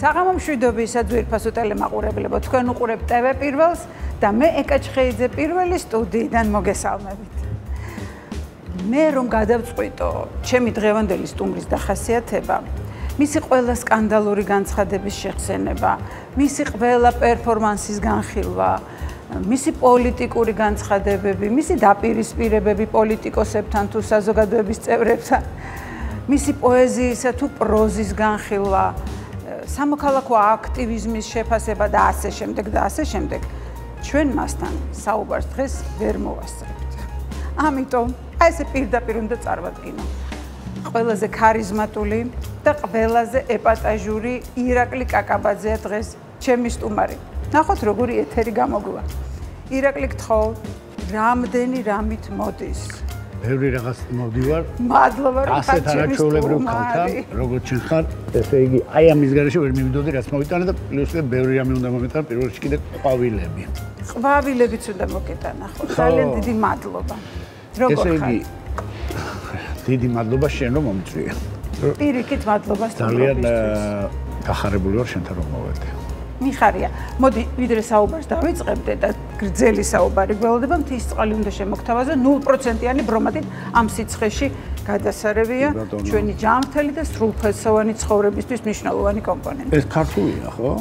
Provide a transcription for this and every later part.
საღამო მშვიდობისა ძვირფასო ტელემაყურებლებო, თქვენ უყურებთ TV პირველს და მე ეკა ჩხეიძე პირველი სტუდიიდან მოგესალმებით. მე რომ გადავწყვიტო ჩემი დღევანდელი სტუმრის დახასიათება, მისი ყველა სკანდალური განცხადების შეხსენება, მისი ყველა პერფორმანსის განხილვა, მისი პოლიტიკური განცხადებები, მისი დაპირისპირებები პოლიტიკოსებთან თუ საზოგადოების წევრებთან, მისი პოეზიისა თუ პროზის განხილვა, სამოქალაქო აქტივიზმის შეფასება და ასე შემდეგ, ჩვენ მასთან საუბარს დღეს ვერ მოვასწრებთ. ამიტომ აი ესე პირდაპირ უნდა წარმატკინო. ყველაზე ქარიზმატული და ყველაზე ეპატაჟური ირაკლი კაკაბაძეა დღეს ჩემი სტუმარი. ნახოთ როგორი ეთერი გამოგვივა. ირაკლი გთხოვ, რამდენი რამით მოდის? ბევრი რაღაც მოვდივარ. მადლობა რომ ასეთ არაჩვეულებრივ ქალთან, როგორც შენ ხარ, ესე იგი, აი ამის გარეშე ვერ მივიდოდი, რაც მოვიტანე და პლუს ბევრი რამე უნდა მომეტანა, პირველ რიგში კიდე ყვავილები. ყვავილებიც უნდა მოგეტანა, ხო? ძალიან დიდი მადლობა. როგორ ხარ? ესე იგი, დიდი მადლობა შენ რომ მომწვია. პირიქით მადლობა ძალიან გახარებული ვარ შენთან რომ მოვედი. მიხარია. მოდი, ვიდრე საუბარს დავიწყებდე და გრძელი საუბარი გველოდება, მთის წყალი უნდა შემოგთავაზო 0%-იანი ბრომატით ამ სიცხეში გადასარევია ჩვენი ჯანმრთელი და სრულფასოვანი ცხოვრებისთვის მნიშვნელოვანი კომპონენტი. ეს ქართულია, ხო?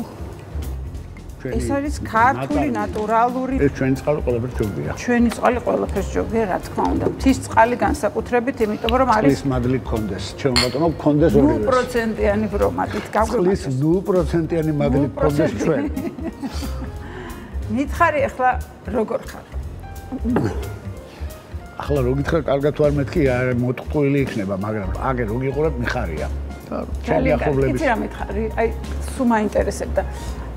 ეს არის ქართული ნატურალური. ეს ჩვენი წყალი ყველაფერს ჯობია. ჩვენი წყალი ყველაფერს ჯობია, რა თქმა უნდა. მთის წყალი განსაკუთრებით, იმიტომ რომ არის წყლის მადლი გქონდეს. ჩვენ ბატონო გქონდეს ორივე. 0%-იანი ბრომატით წყლის 0%-იანი მადლი გქონდეს ჩვენ. მითხარი ახლა როგორ ხარ? ახლა რო გითხრა, კარგად თუ არ მეთქი, მოტყუილი იქნება, მაგრამ აგერ რო გიყურებ, მიხარია. ჩემი ახლობლების. იცი რა მითხარი? აი, სულ მაინტერესებდა.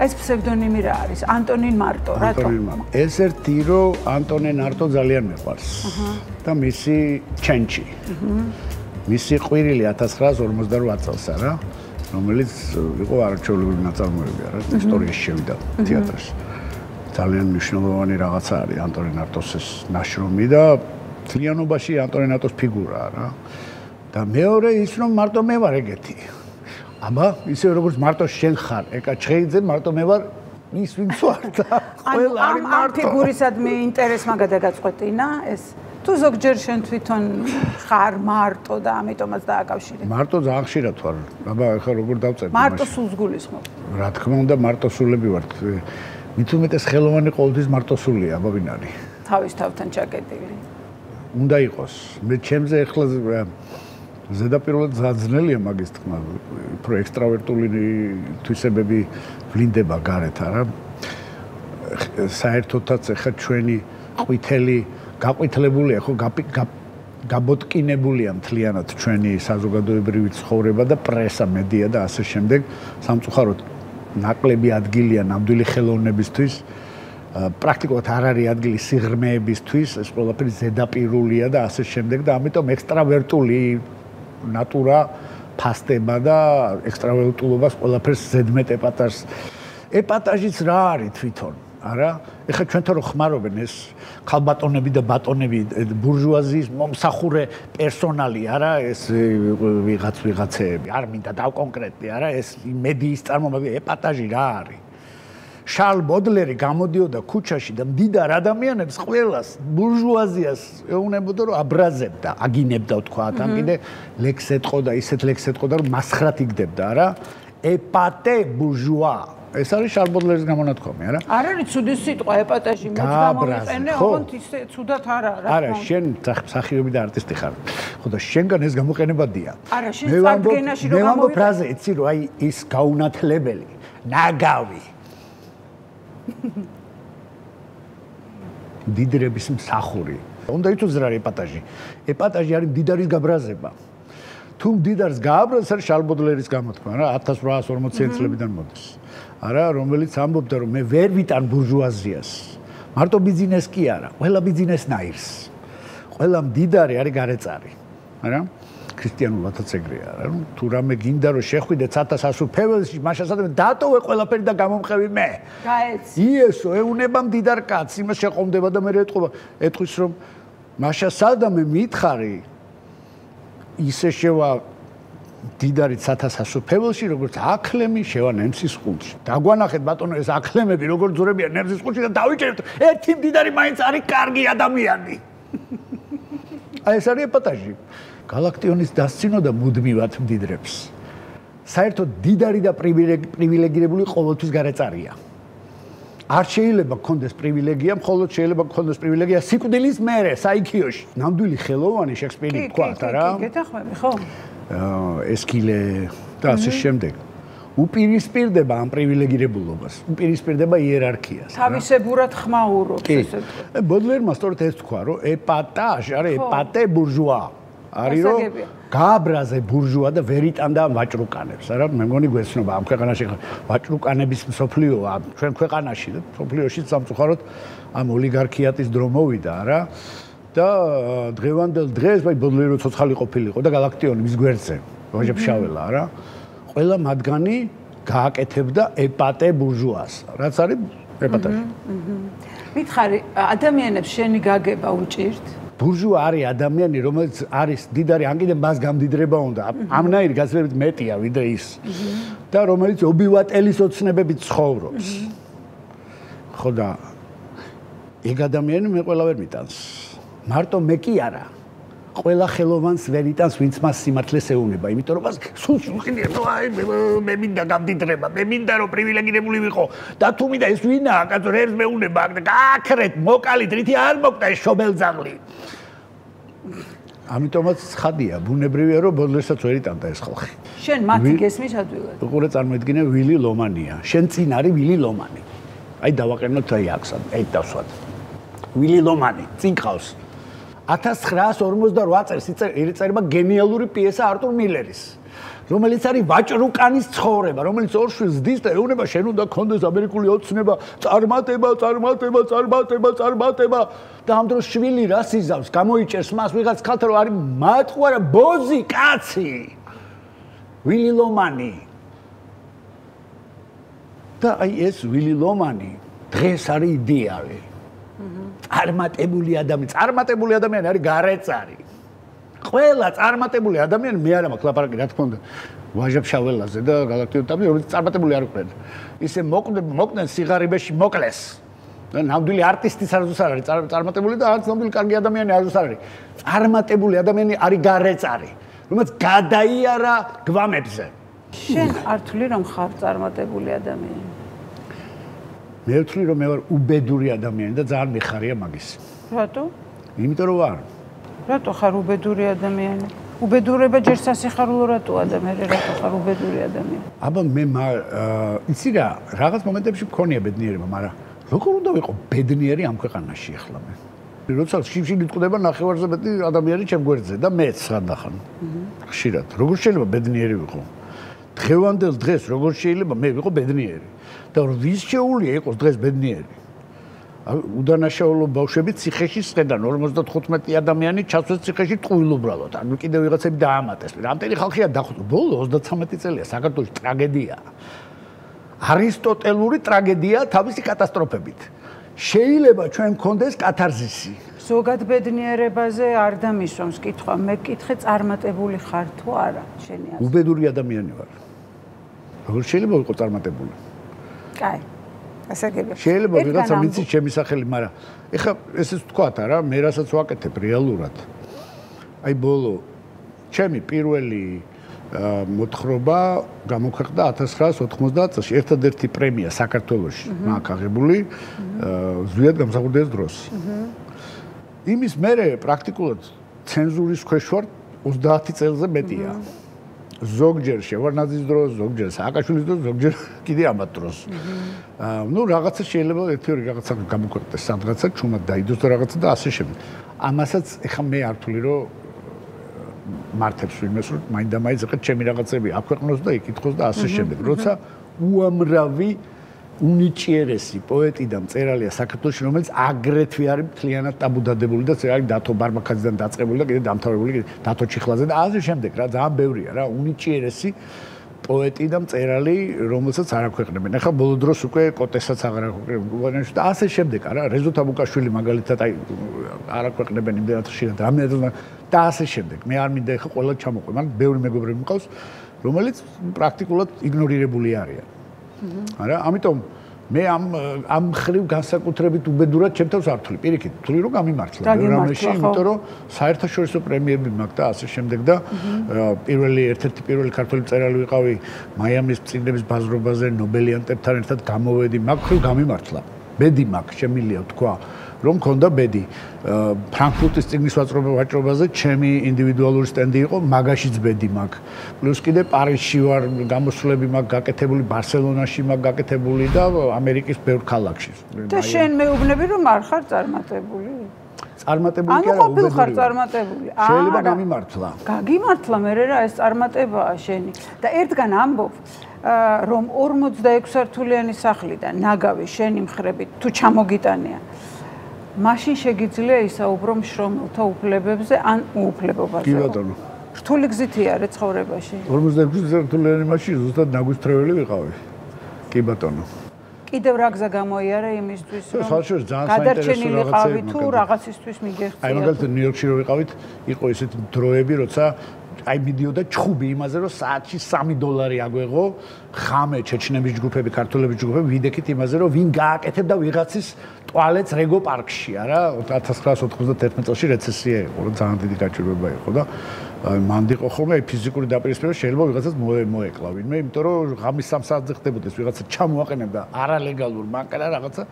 ეს ფსევდონიმი რა არის? ანტონინ მარტო, რატომ? ეს-ერთი რომ ანტონე ნარტო ძალიან მიყვარს. და მისი ჩენჩი. მისი ყვირილი 1958 წელსა რა, რომელიც იყო არაჩვეულებრივი ნაწარმოები, რა, ისტორიაში შევიდა თეატრში. ძალიან მნიშვნელოვანი რაღაცა არის ანტონე ნარტოს ეს ნაშრომი და თლიანობაში ანტონე ნარტოს ფიგურაა რა. და მეორე ის რომ მარტო მე ვარ ეგეთი. აბა, ისე როგორც მარტო შენ ხარ, ეკა ჩხეიძე, მარტო მე ვარ ის ვინც ვარ და ყველა არის მარტო. ამ ფიგურისადმი ინტერესმა გადაგაწყვეტინა ეს? თუ ზოგჯერ შენ თვითონ ხარ მარტო და ამიტომაც დააკავშირე? მარტო ძალიან ხშირად ვარ. აბა, ახლა როგორ დავწერდი? მარტო სულს გულისხმობ. რა თქმა უნდა, მარტო სულები ვართ. მით უმეტეს ხელოვანი ყოველთვის მარტო სულია, აბა ვინ არის? თავის თავთან ჩაკეტილი. უნდა იყოს. მე ჩემზე ახლა ზედაპირულად ძნელია მაგის თქმა, უფრო ექსტრავერტული თვისებები ვლინდება გარეთ, არა? საერთოდაც ახლა ჩვენი ყვითელი გაყვითლებულია, ხო, გაბოტკინებულია მთლიანად ჩვენი საზოგადოებრივი ცხოვრება და პრესა, მედია და ასე შემდეგ. სამწუხაროდ ნაკლები ადგილია ნამდვილი ხელოვნებისთვის. პრაქტიკულად არ არის ადგილი სიღრმეებისთვის, ეს ყველაფერი ზედაპირულია და ასე შემდეგ და ამიტომ ექსტრავერტული ნატურა ფასდება და ექსტრავერტულობას ყველაფერს ზედმეტ ეპატაჟს. ეპატაჟიც რა არის თვითონ, არა? ეხლა ჩვენთან რო ხმარობენ ეს ქალბატონები და ბატონები ბურჟუაზიის მომსახურე პერსონალი, არა? ეს ვიღაცეები, არ მინდა დავკონკრეტდი, არა? ეს მედიის წარმომადგენელი ეპატაჟი რა არის? შარლ ბოდლერი გამოდიოდა ქუჩაში და მდიდარ ადამიანებს ყველას ბურჟუაზიას ეუბნებოდა რომ აბრაზებდა, აგინებდა თქვა, ამ კიდე ლექს ეთყო და ისეთ ლექს ეთყო და რომ მასხრად იგდებდა, რა? ეპატე ბურჟუა. ეს არის შარლ ბოდლერის გამონათქვამი, არა? არ არის ცუდი სიტყვა ეპატაჟი, მოწამოიყენე, ოღონდ ისე ცუდად არა, რა. არა, შენ მსახიობი და არტისტი ხარ. ხო და შენგან ეს გამოყენებადია. არა, შენ წარდგენაში რომ მე ვამბობ ფრაზე, იცი რომ აი ის გაუნათლებელი, ნაგავი დიდრების მსახური. უნდა იცოდეს რა არის ეპატაჟი. ეპატაჟი არის მდიდარის გაბრაზება. თუ მდიდარს გააბრაზს, არის შარლ ბოდლერის გამოთქმა, რა, 1840 წლებიდან მოდის. არა, რომელიც ამბობდა, რომ მე ვერ ვიტან ბურჟუაზიას. მარტო ბიზნეს კი არა, ყველა ბიზნესნაირს. ყველა მდიდარი არის გარეწარი. არა? ქრისტიანულადაც ეგრეა, რა. თუ რამე გინდა რომ შეხვიდე 1100 ფეველში, მაშასადმე დატოვე ყველაფერი და გამომხევი მე. გაეცი. იესო, ეუნება მდიდარ კაცს, იმას შეყომდება და მე ეთქვის რომ მაშასადმე მითხარი ისე შევა დიდარით სათასასუფეველში, როგორც აკლემი შევა ნემსის ხუნტში. დაგვანახეთ ბატონო ეს აკლემები როგორ ძურებიან ნემსის ხუნტში და დავიჭერეთ ერთი დიდარი მაინც არის კარგი ადამიანი. აი ეს არის ეპატაჟი. გალაქტიონის დასცინოდა მუდმივად მდიდრებს. საერთოდ დიდარი და პრივილეგირებული ყოველთვის გარეწარია. არ შეიძლება გქონდეს პრივილეგია, მხოლოდ შეიძლება გქონდეს პრივილეგია სიკვდილის მერე, საიქიოში. ნამდვილი ხელოვანი შექსპირი თქვათ, არა? გეთახმები, ხო? ესკილე და ასე შემდეგ. უპირისპირდება ამ პრივილეგირებულობას, უპირისპირდება იერარქიას. თავისებურად ხმაურობს ესე თქვა. ბოდლერმა სწორედ ეს თქვა, რომ ეპატაჟ, არა ეპატე ბურჟუა. არის რომ გააბრაზე ბურჟუა და ვერ იტანდა ვაჭრუკანებს, არა? მე მგონი გვეცნობა ამ ქვეყანაში ვაჭრუკანების მსოფლიოა, ჩვენ ქვეყანაში და მსოფლიოში სამწუხაროდ ამ ოლიგარქიატის დრო მოვიდა, არა? და დღევანდელ დღეს, აი ბოდლერო ცოცხალი ყოფილიყო და გალაქტიონი მის გვერდზე, ვაჟებშაველა, არა? ყველა მათგანი გააკეთებდა ეპატე ბურჟუას, რაც არის ეპატაჟი. მითხარი, ადამიანებს შენი გაგება უჭირთ? ბურჟუა არის ადამიანი, რომელიც არის დიდარი, ან კიდე მას გამდიდრება უნდა. ამნაირი გაცილებით მეტია ვიდრე ის. და რომელიც ობივატელის ოცნებებით ცხოვრობს. ხო და ეგ ადამიანი მე ყველა ვერ მიტანს. მარტო მე კი არა. ყველა ხელოვანს ვერ იტანს, ვინც მას სიმართლეს ეუნება, იმიტომ რომ მას სულ შუხინია, ნუ აი მე მინდა გამდიდრება, მე მინდა რომ პრივილეგირებული ვიყო და თუ მინდა ეს ვინაა, კაცო რერს მეუნება და გააქრეთ, მოკალით, რითი არ მოკდა ეს შობელძაღლი. ამიტომაც ცხადია, ბუნებრივია რომ ბოდლერსაც ვერ იტანდა ეს ხალხი. შენ მათი გესმის ადვილად. უყურე წარმოედგინე ვილი ლომანია. შენ წინ არის ვილი ლომანი. აი დავაყენოთ აი აქსად, აი დავსვათ. ვილი ლომანი წინ ყავს. 1948 წელს იწერება გენიალური პიესა არტურ მილერის, რომელიც არის ვაჭრუკანის ცხოვრება, რომელიც ორ შვილს ზდის და ეუბნება შენ უნდა გქონდეს ამერიკული ოცნება, წარმატება და ამ დროს შვილი რას იზავს, გამოიჭერს მას ვიღაც ხალხი რომ არის მატყუარა ბოზი კაცი. ვილი ლომანი. და აი ეს ვილი ლომანი დღეს არის იდეალი. წარმატებული ადამიანი არის გარეწარი. ყველა წარმატებული ადამიანი მე არა მაქვს ლაპარაკი რა თქმა უნდა ვაჟებშაველაზე და გალაქტიოტამი რომელიც წარმატებული არ ყრენ. ისე მოკვდნენ სიღარიბეში მოკლეს. და ნამდვილი არტისტის არც არ არის წარმატებული და არც ნამდვილი კარგი ადამიანი არც არ არის. წარმატებული ადამიანი არის გარეწარი, რომელიც გადაიარა გვამებზე. შენ არ თვლი რომ ხარ წარმატებული ადამიანი? მე ვთვლი რომ მე ვარ უბედური ადამიანი და ძალიან მიხარია მაგის. რატო? იმიტომ რომ ვარ. რატო ხარ უბედური ადამიანი? უბედურება ჯერ სასიხარულო რატოა და მე რატო ხარ უბედური ადამიანი? აბა მე იცი რა, რაღაც მომენტებში მქონია ბედნიერება, მაგრამ როგორ უნდა ვიყო ბედნიერი ამ ქვეყანაში ახლა მე? როცა შიმშილი ტყდება ნახევარზე მეტი ადამიანი ჩემ გვერდზე და მეც სადახან. ხშირად. როგორ შეიძლება ბედნიერი ვიყო? დღევანდელ დღეს როგორ შეიძლება მე ვიყო ბედნიერი? და ვის შეუძლია იყოს დღეს ბედნიერი? უდანაშაულო ბავშვები ციხეში სხედან 55 ადამიანი ჩასვეს ციხეში ტყუილუბრალოდ. ანუ კიდევ ვიღაცები დაამატეს. რამდენი ხალხია დახვდა? ბოლო 33 წელია საქართველოს ტრაგედია. არისტოტელური ტრაგედია თავისი კატასტროფებით. შეიძლება ჩვენ გქონდეს კათარზისი. ზოგად ბედნიერებაზე არ დამისვამს კითხვა, მე გკითხე წარმატებული ხარ თუ არა შენი აზრით? უბედური ადამიანი ვარ. როგორ შეიძლება ვიყო წარმატებული? კაი. ასაგები. შეიძლება ვიღაცა ვიცი ჩემი სახელი, მაგრამ ეხლა ესეც ვთქვათ არა, მე რასაც ვაკეთებ რეალურად. აი ბოლო ჩემი პირველი მოთხრობა გამოქვეყნდა 1990 წელს, ერთადერთი პრემია საქართველოში მაქვს აღებული ზვიად გამსახურდიას დროს. იმის მერე პრაქტიკულად ცენზურის ქვეშ ვარ 30 წელზე მეტია. ზოგჯერ შევარნაძის დროს, ზოგჯერ სააკაშვილის დროს, ზოგჯერ კიდე ამათ დროს. ნუ რაღაცა შეიძლება ერთი-ორი რაღაცა გამოქვეყნდეს, სადღაცა ჩუმად დაიდოს და რაღაცა და ასე შემდეგ. ამასაც ეხა მე არ ვთვლი რომ მართებს ვინმეს რომ მაინდა-მაინც ეხა ჩემი რაღაცები აქვეყნოს და იკითხოს და ასე შემდეგ. როცა უამრავი უნიჭიერესი პოეტი და მწერალია საქართველოში, რომელიც აგრეთვე არის მთლიანად ტაბუდადებული და არის დათო ბარბაქაძიდან დაწყებული და კიდე დამთავრებული დათო ჩიხლაძე და ასე შემდეგ რა, ძალიან ბევრია რა, უნიჭიერესი პოეტი და მწერალი, რომელსაც არ აქვეყნებენ. ახლა ბოლო დროს უკვე კოტესაც აღარ აქვეყნებენ და ასე შემდეგ, არა, რეზო თაბუკაშვილი მაგალითად აი არ აქვეყნებენ იმდენად ხშირად, რამდენად და ასე შემდეგ. მე არ მინდა ახლა ყველა ჩამოყვე, მაგრამ ბევრი მეგობრები მყავს, რომელიც პრაქტიკულად იგნორირებული არიან. არა, ამიტომ მე ამ ხრივ განსაკუთრებით უბედურად ჩემთავს არ ვთვლი. პირიქით, ვთვლი რომ გამიმართლა რამეში, იმიტომ რომ საერთაშორისო პრემიები მაქვს და ასე შემდეგ და ერთ-ერთი პირველი ქართველი მწერალი ვიყავი მაიამის წიგნების ბაზრობაზე ნობელიანტებთან ერთად გამოვედი, მაგ ხრივ გამიმართლა. ბედი მაქვს, შემილია თქვა, რომ მქონდა ბედი. ფრანკფურტის წიგნის ვაჭრობაზე ჩემი ინდივიდუალური სტენდი იყო, მაგაშიც ბედი მაქვს. პლუს კიდე პარიზში ვარ, გამოსვლები მაქვს გაკეთებული, ბარსელონაში მაქვს გაკეთებული და ამერიკის ბევრ ქალაქში. და შენ მეუბნები რომ არ ხარ წარმატებული? წარმატებული კი არა, უბედური ხარ წარმატებული. შეიძლება გამიმართლა. გაგიმართლა მე რა ეს წარმატებაა შენი. და ერთგან ამბობ რომ 46 სართულიანი სახლიდან ნაგავი შენი მხრებით თუ ჩამოგიტანია მაშინ შეგიძლია ისაუბრო მშრომელთა უფლებებზე ან უუფლებობაზე. კი ბატონო. რთული გზითია რა ცხოვრებაში. 46 სართულიანი მაშინ ზუსტად ნაგვისწრეველი ვიყავი. კი ბატონო. კიდევ რა გზა გამოიარა იმისთვის რომ გადარჩენილი ვიყავი თუ რაღაცისთვის მიგეღწია. აი მაგალითად ნიუ-იორკში რო ვიყავით, იყო ესეთი დროები, როცა აი მიდიოდა ჩხუბი იმაზე, რომ საათში $3 აგვეღო, ხამე ჩეჩნების ჯგუფები, ქართველების ჯგუფები ვიდექით იმაზე, რომ ვინ გააკეთებდა ვიღაცის ტუალეტს რეგო პარკში, არა? 1991 წელს რეცესია იყო, რომ ძალიან დიდი გაჭირვება იყო და მანდ იყო ხოლმე ფიზიკური დაპირისპირება შეიძლება ვიღაცას მოეკლა ვინმე, იმიტომ რომ ღამის 3 საათზე ხდებოდეს ვიღაცა ჩამოაყენებდა არალეგალურ მანკარა რაღაცა.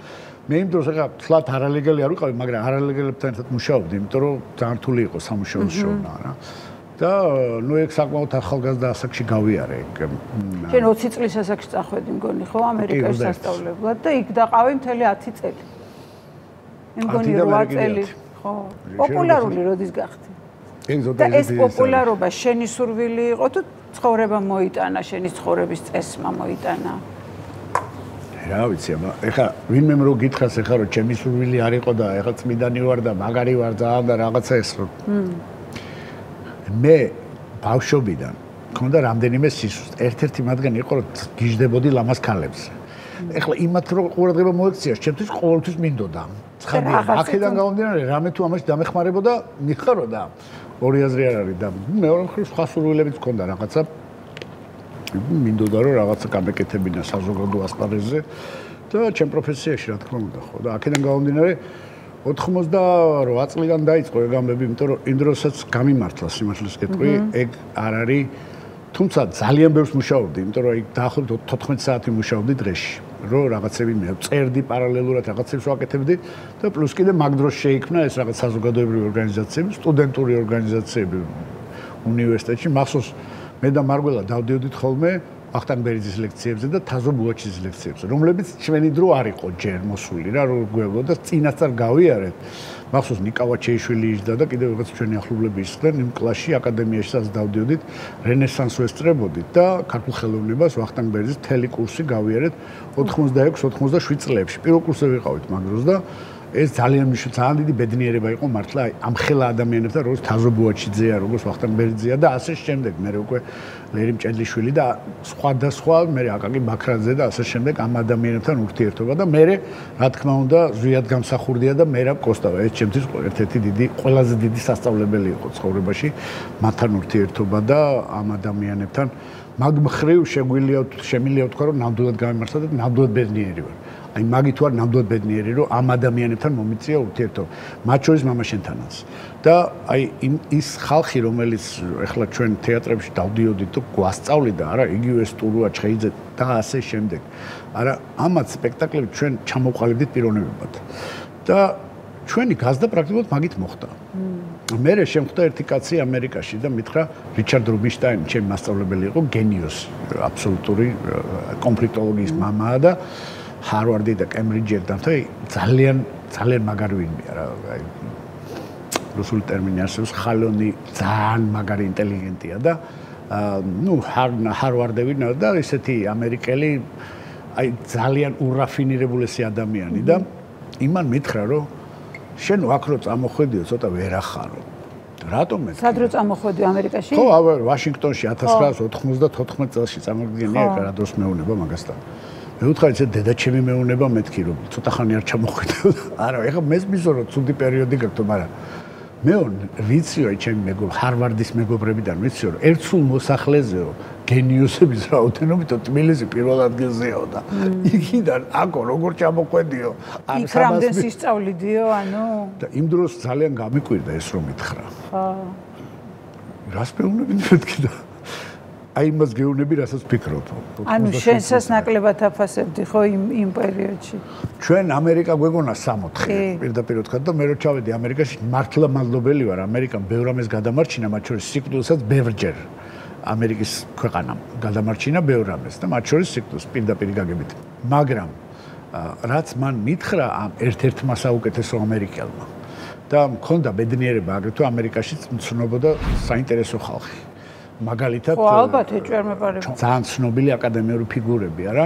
მე იმ დროს ახლა თლათ არალეგალი არ ვიყავი, მაგრამ არალეგალებთან ერთად მუშაობდი, იმიტომ რომ ძალიან რთული იყო სამუშაოს შოვნა, რა. და ნუ ეგ საკმაოდ ახალგაზრდა ასაკში გავიარე ეგ. შენ 20 წლის ასაკში წახვედი მგონი ხო ამერიკაში სასწავლებლად და იქ დაყავი მთელი 10 წელი. მე მგონი 8 წელი ხო. პოპულარული როდის გახდი? და ეს პოპულარობა შენი სურვილი იყო თუ ცხოვრება მოიტანა, შენი ცხოვრების წესმა მოიტანა? რა ვიცი, ეხლა ვინმე რო გითხრას ეხლა რომ ჩემი სურვილი არ იყო და ეხლა წმიდანი ვარ და მაგარი ვარ ძალიან და რაღაცა ეს რო მე ბავშვობიდან მქონდა რამდენიმე სისუსტე. ერთ-ერთი მათგანი იყო რომ გიждდებოდი ლამაზ ქალებს. ეხლა იმათ რო ყურადღება მოექცია, ჩემთვის ყოველთვის მინდოდა. ცხადია, აქედან გამომდინარე, რამე თუ ამაში დამეხმარებოდა, მიხაროდა. ორი აზრი არ არის და მეორე მხრივ სხვა სურვილებიც მქონდა რაღაცა. მინდოდა რომ რაღაცა გამეკეთებინა საზოგადო ასპარეზზე და ჩემ პროფესიაში რა თქმა უნდა ხო და აქედან გამომდინარე 98 წლიდან დაიწყო ეგ ამბები, იმიტომ რომ იმ დროსაც გამიმართლა სიმართლეს გეტყვი, ეგ არ არის, თუმცა ძალიან ბევრს მუშაობდი, იმიტომ რომ იქ დაახლოებით 14 საათი მუშაობდი დღეში, რომ რაღაცები წერდი პარალელურად რაღაცებს ვაკეთებდი და პლუს კიდე მაგ დროს შეიქმნა ეს რაღაც საზოგადოებრივი ორგანიზაციები, სტუდენტური ორგანიზაციები უნივერსიტეტში, მახსოვს მე და მარგველა დავდიოდით ხოლმე ვახტანგ ბერიძის ლექციებზე და თაზო ბუაჩის ლექციებზე, რომლებიც ჩვენი დრო არ იყო ჯერ მოსული რა, რომ გვევლო და წინასწარ გავიარეთ. მახსოვს ნიკა ვაჩეიშვილი იჯდა და კიდევ რაღაც ჩვენი ახლობლები ისხდნენ იმ კლასში აკადემიაში სადაც დავდიოდით, რენესანსს ვესწრებოდით და ქართულ ხელოვნებას ვახტანგ ბერიძის მთელი კურსი გავიარეთ 86-87 წლებში. პირველ კურსზე ვიყავით მაგ დროს და ეს ძალიან დიდი ბედნიერება იყო მართლა ამ ხელა ადამიანებთან, როგორც თაზო ბუაჩიძეა, როგორც ვახტანგ ბერიძეა და ასე შემდეგ. მე უკვე ლერი მჭედლიშვილი და სხვადასხვა, მე აკაკი ბაქრაძე და ასე შემდეგ ამ ადამიანებთან ურთიერთობა და მე რა თქმა უნდა ზვიად გამსახურდია და მერაბ კოსტავა. ეს ჩემთვის ერთ-ერთი ყველაზე დიდი სასწავლებელი იყო ცხოვრებაში, მათთან ურთიერთობა და ამ ადამიანებთან მაგ მხრივ შემიძლია ვთქვა, რომ ნამდვილად გამიმართლა და ნამდვილად ბედნიერი ვარ. აი მაგით ვარ ნამდვილად ბედნიერი, რომ ამ ადამიანებთან მომიწია ურთიერთობა. მათ შორის მამაშენთანაც. და აი ის ხალხი, რომელიც ეხლა ჩვენ თეატრებში დავდიოდით და გვასწავლიდა, არა, იგივე სტურუა ჩხეიძე და ასე შემდეგ. არა, ამათ სპექტაკლებით ჩვენ ჩამოვყალიბდით პიროვნებებად. და ჩვენი გაზდა პრაქტიკულად მაგით მოხდა. მე შემხვდა ერთი კაცი ამერიკაში და მითხრა რიჩარდ რუბინშტაინი, ჩემი მასწავლებელი იყო, გენიოსი, აბსოლუტური კონფლიქტოლოგიის მამაა და ჰარვარდი და კემბრიჯი ერთად ძალიან მაგარი ვინმეა რა, აი რუსული ტერმინი არსებობს, ხალონი ძალიან მაგარი ინტელიგენტია და ნუ ჰარვარდევინა და ესეთი ამერიკელი აი ძალიან ურაფინირებულესი ადამიანი და იმან მითხრა რომ შენ აქ რო წამოხვედიო ცოტა ვერ ახარო რატომ მეთქი? სად რო წამოხვედი ამერიკაში? ხო, ვაშინგტონში 1994 წელს წამოვიდნენ, რა დროს მეუნება მაგასთან. მე ვუთხარი, ეს დედაჩემი მეუნება მეთქი, რომ ცოტა ხანი არ ჩამოხვიდე. არა, ეხლა მეს მისორო ცუდი პერიოდი გაქვთ, მაგრამ მეონ ვიციო, ჩემი მეგობრები, ჰარვარდის მეგობრებიდან ვიციო, რომ ერთ სულ მოსახლეზეო გენიოსების რაოდენობით თბილისი პირველ ადგილზეაო და იქიდან აქო როგორ ჩამოყვედიო? იქ რამდენ სისწავლიდიო, ანუ და იმ დროს ძალიან გამიკვირდა ეს რომ მითხრა. ხო. რას მეუბნები მეთქი და აი იმას გეუბნები, რასაც ფიქრობ. ანუ შენსაც ნაკლებად აფასებდი ხო იმ პერიოდში? ჩვენ ამერიკა გვეგონა 64 პირდაპირ ვთქვა და მე რო ჩავედი ამერიკაში მართლა მადლობელი ვარ ამერიკამ ბევრ ამას გადამარჩინა მათ შორის სიკვდილსაც ბევრჯერ ამერიკის ქვეყანამ გადამარჩინა ბევრ ამას და მათ შორის სიკვდილს პირდაპირ გაგებით მაგრამ რაც მან მითხრა ამ ერთ-ერთმა საუკეთესო ამერიკელმა და მქონდა ბედნიერება აგრეთვე ამერიკაშიც მცნობოდა საინტერესო ხალხი მაგალითად ხო ალბათ ეჭვმეპარები ძალიან ცნობილი აკადემიური ფიგურები არა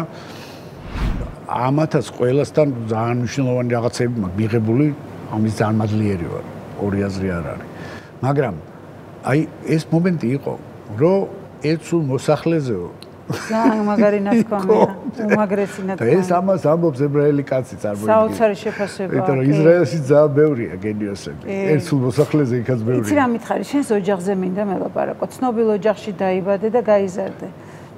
ამათაც ყველასთან ძალიან მნიშვნელოვანი რაღაცები მაქვს მიღებული ამის ძალიან მადლიერი ვარ ორი აზრი არ არის მაგრამ აი ეს მომენტი იყო რომ ერთ სულ მოსახლეზეო ძალიან მაგარი ნათქვამია უმაგრესი ნათქვამია ეს ამას ამბობს ებრაელი კაცი წარმოიდგინე საოცარი შეფასება იმიტომ რომ ისრაელში ძალიან ბევრია გენიოსები ერთ სულ მოსახლეზე იქაც ბევრია იცი რა მითხარი შენს ოჯახზე მინდა მელაპარაკო ცნობილ ოჯახში დაიბადე და გაიზარდე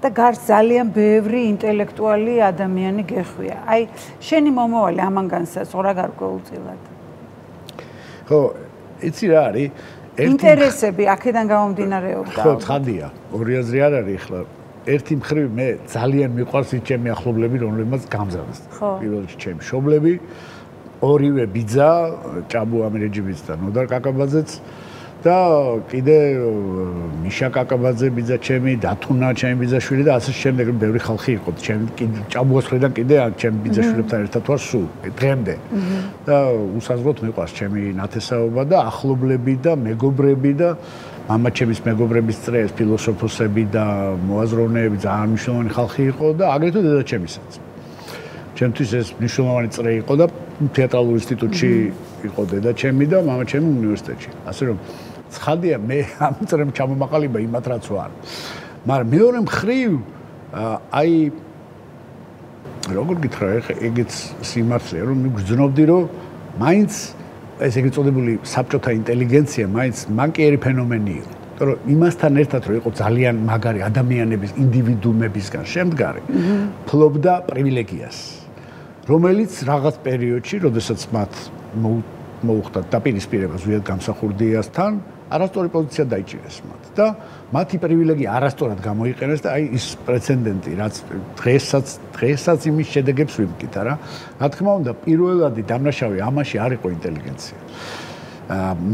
და გარს ძალიან ბევრი ინტელექტუალი ადამიანი გეხვია. აი, შენი მომავალი ამან განსაზღვრა გარკვეულწილად. ხო, იცი რა არის? ინტერესები აქედან გამომდინარეობდა. ხო, ცხადია. ორი აზრი არ არის ახლა. ერთი მხრივ მე ძალიან მიყვარს ჩემი ახლობლები, რომლებმაც გამზარდეს. პირველ რიგში ჩემი მშობლები, ორივე ბიძა, ჭაბუ ამირეჯიბიც და ნოდარ კაკაბაძეც და კიდე მიშა კაკაბაძე ბიძა ჩემი, დათუნა ჩემი ბიძაშვილი და ასე შემდეგ ბევრი ხალხი იყო. ჩემი ჭაბუას ხრიდან კიდე ჩემი ბიძაშვილებთან ერთად ვარ სულ დღემდე. და უსაზღვროდ მიყვარს ჩემი ნათესაობა და ახლობლები და მეგობრები და მამაჩემის მეგობრების წრეს ფილოსოფოსები და მოაზროვნეები ძალიან მნიშვნელოვანი ხალხი იყო და აგრეთვე დედაჩემისაც. ჩემთვის ეს მნიშვნელოვანი წრე იყო და თეატრალურ ინსტიტუტში იყო დედაჩემი და მამაჩემი უნივერსიტეტში. ასე რომ ცხადია მე ამ წრემ ჩამომაყალიბა იმათ რაც ვარ. მაგრამ მეორე მხრივ აი როგორ გითხრა ეგეც სიმართლეა რომ მიგრძნობდი რომ მაინც ეს ეგრეთ წოდებული საბჭოთა ინტელიგენცია მაინც მანკიერი ფენომენი იყო. იმიტომ რომ იმასთან ერთად რომ იყო ძალიან მაგარი ადამიანების ინდივიდუუმებისგან შემდგარი, ფლობდა პრივილეგიას, რომელიც რაღაც პერიოდში, როდესაც მათ მოუხდათ დაპირისპირება ზვიად გამსახურდიასთან, არასწორი პოზიცია დაიჭირეს მათ და მათი პრივილეგია არასწორად გამოიყენეს და აი ის პრეცედენტი, რაც დღესაც იმის შედეგებს ვიმკით, რა თქმა უნდა, პირველადი დამნაშავე ამაში არ იყო ინტელიგენცია.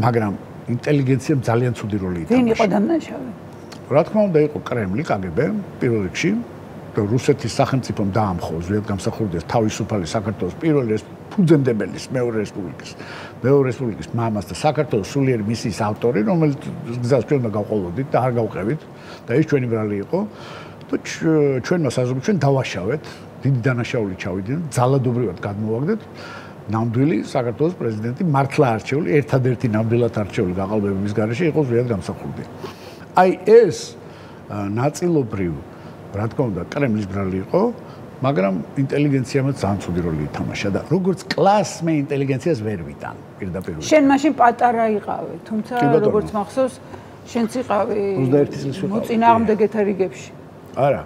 მაგრამ ინტელიგენციამ ძალიან ცუდი როლი ითამაშა. ვინ იყო დამნაშავე? რა თქმა უნდა, იყო კრემლი, კგბ, პირველ რიგში და რუსეთის სახელმწიფომ დაამხო ზვიად გამსახურდიას თავისუფალი საქართველოს პირველი ფუძემდებელის მეორე რესპუბლიკის მამას და საქართველოს სულიერი მისიის ავტორი, რომელიც გზას ჩვენ გავყოლოდით და არ გავყევით და ეს ჩვენი ბრალი იყო და ჩვენმა საზოგადოებამ ჩვენ დავაშავეთ, დიდი დანაშაული ჩავიდნენ, ძალადობრივად გადმოვაგდეთ. ნამდვილი საქართველოს პრეზიდენტი მართლა არჩეული, ერთადერთი ნამდვილად არჩეული გაყალბების გარეშე იყო ზვიად გამსახურდია. აი ეს ნაწილობრივ, რა თქმა უნდა, კრემლის ბრალი იყო, მაგრამ ინტელიგენციამაც ძალიან ცუდი როლი ითამაშა და როგორც კლასს მე ინტელიგენციას ვერ ვიტან პირდაპირ. შენ მაშინ პატარა იყავი, თუმცა როგორც მახსოვს, შენც იყავი 21 წლის ვიყავი. მოწინააღმდეგეთა რიგებში. არა.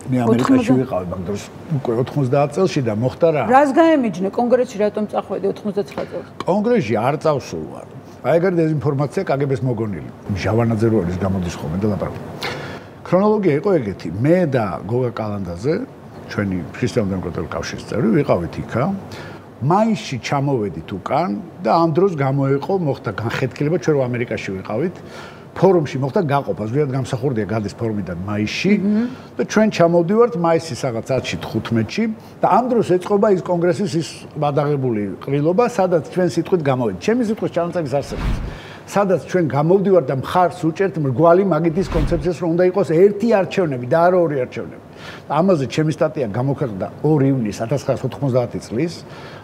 მე ამერიკაში ვიყავი მაგ დროს უკვე 90 წელში და მოხდა რა. რას გაემიჯნე კონგრესში რატომ წახვედი 99 წელს? კონგრესში არ წავსულ ვარ. აი ეგრე დეზინფორმაცია კგბ-ს მოგონილი. ჟავანაძე რო არის გამოდის ხოლმე და ლაპარაკობ. ქრონოლოგია იყო ეგეთი. მე და გოგა კალანდაძე, ჩვენი ქრისტიან-დემოკრატიული კავშირის წევრი, ვიყავით იქა. მაისში ჩამოვედით უკან და ამ დროს მოხდა განხეთქილება, ჩვენ რო ამერიკაში ვიყავით. ფორუმში მოხდა გაყოფა, ზვიად გამსახურდია გადის ფორუმიდან მაისში და ჩვენ ჩამოვდივართ მაისის რაღაც 10-15-ში და ამ დროს ეწყობა ის კონგრესის ის გადაღებული ყრილობა, სადაც ჩვენ სიტყვით გამოვედით. ჩემი სიტყვის ჩანაწერი არსებობს. სადაც ჩვენ გამოვდივართ და მხარს უჭერთ მრგვალი მაგითის კონცეფციას, რომ უნდა იყოს ერთი არჩევნები და არა ორი არჩევნები. ამაზე ჩემი სტატია გამოქვეყნდა 2 ივნისს 1990 წლის.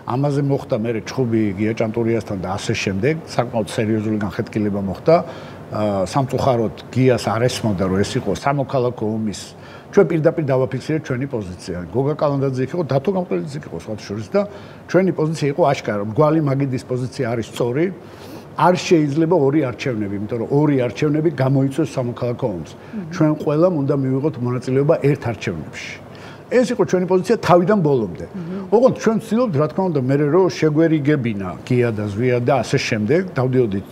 ამაზე მოხდა მე ჩხუბი გია ჭანტურიასთან და ასე შემდეგ, საკმაოდ სერიოზული განხეთქილება მოხდა. სამწუხაროდ გიას არ ესმოდა, რომ ეს იყო სამოქალაქო ომის. ჩვენ პირდაპირ დავაფიქსირეთ ჩვენი პოზიცია. გოგა კალანდაძე იყო, დათო გამყრელიძე იყო სხვათა შორის და ჩვენი პოზიცია იყო აშკარა. მრგვალი მაგიდის პოზიცია არის სწორი. არ შეიძლება ორი არჩევნები, იმიტომ რომ ორი არჩევნები გამოიწვევს სამოქალაქო ომს. ჩვენ ყველამ უნდა მივიღოთ მონაწილეობა ერთ არჩევნებში. ეს იყო ჩვენი პოზიცია თავიდან ბოლომდე. ოღონდ ჩვენ ვცდილობთ, რა თქმა უნდა, მე რომ შეგვერიგებინა გია და ზვია და ასე შემდეგ, დავდიოდით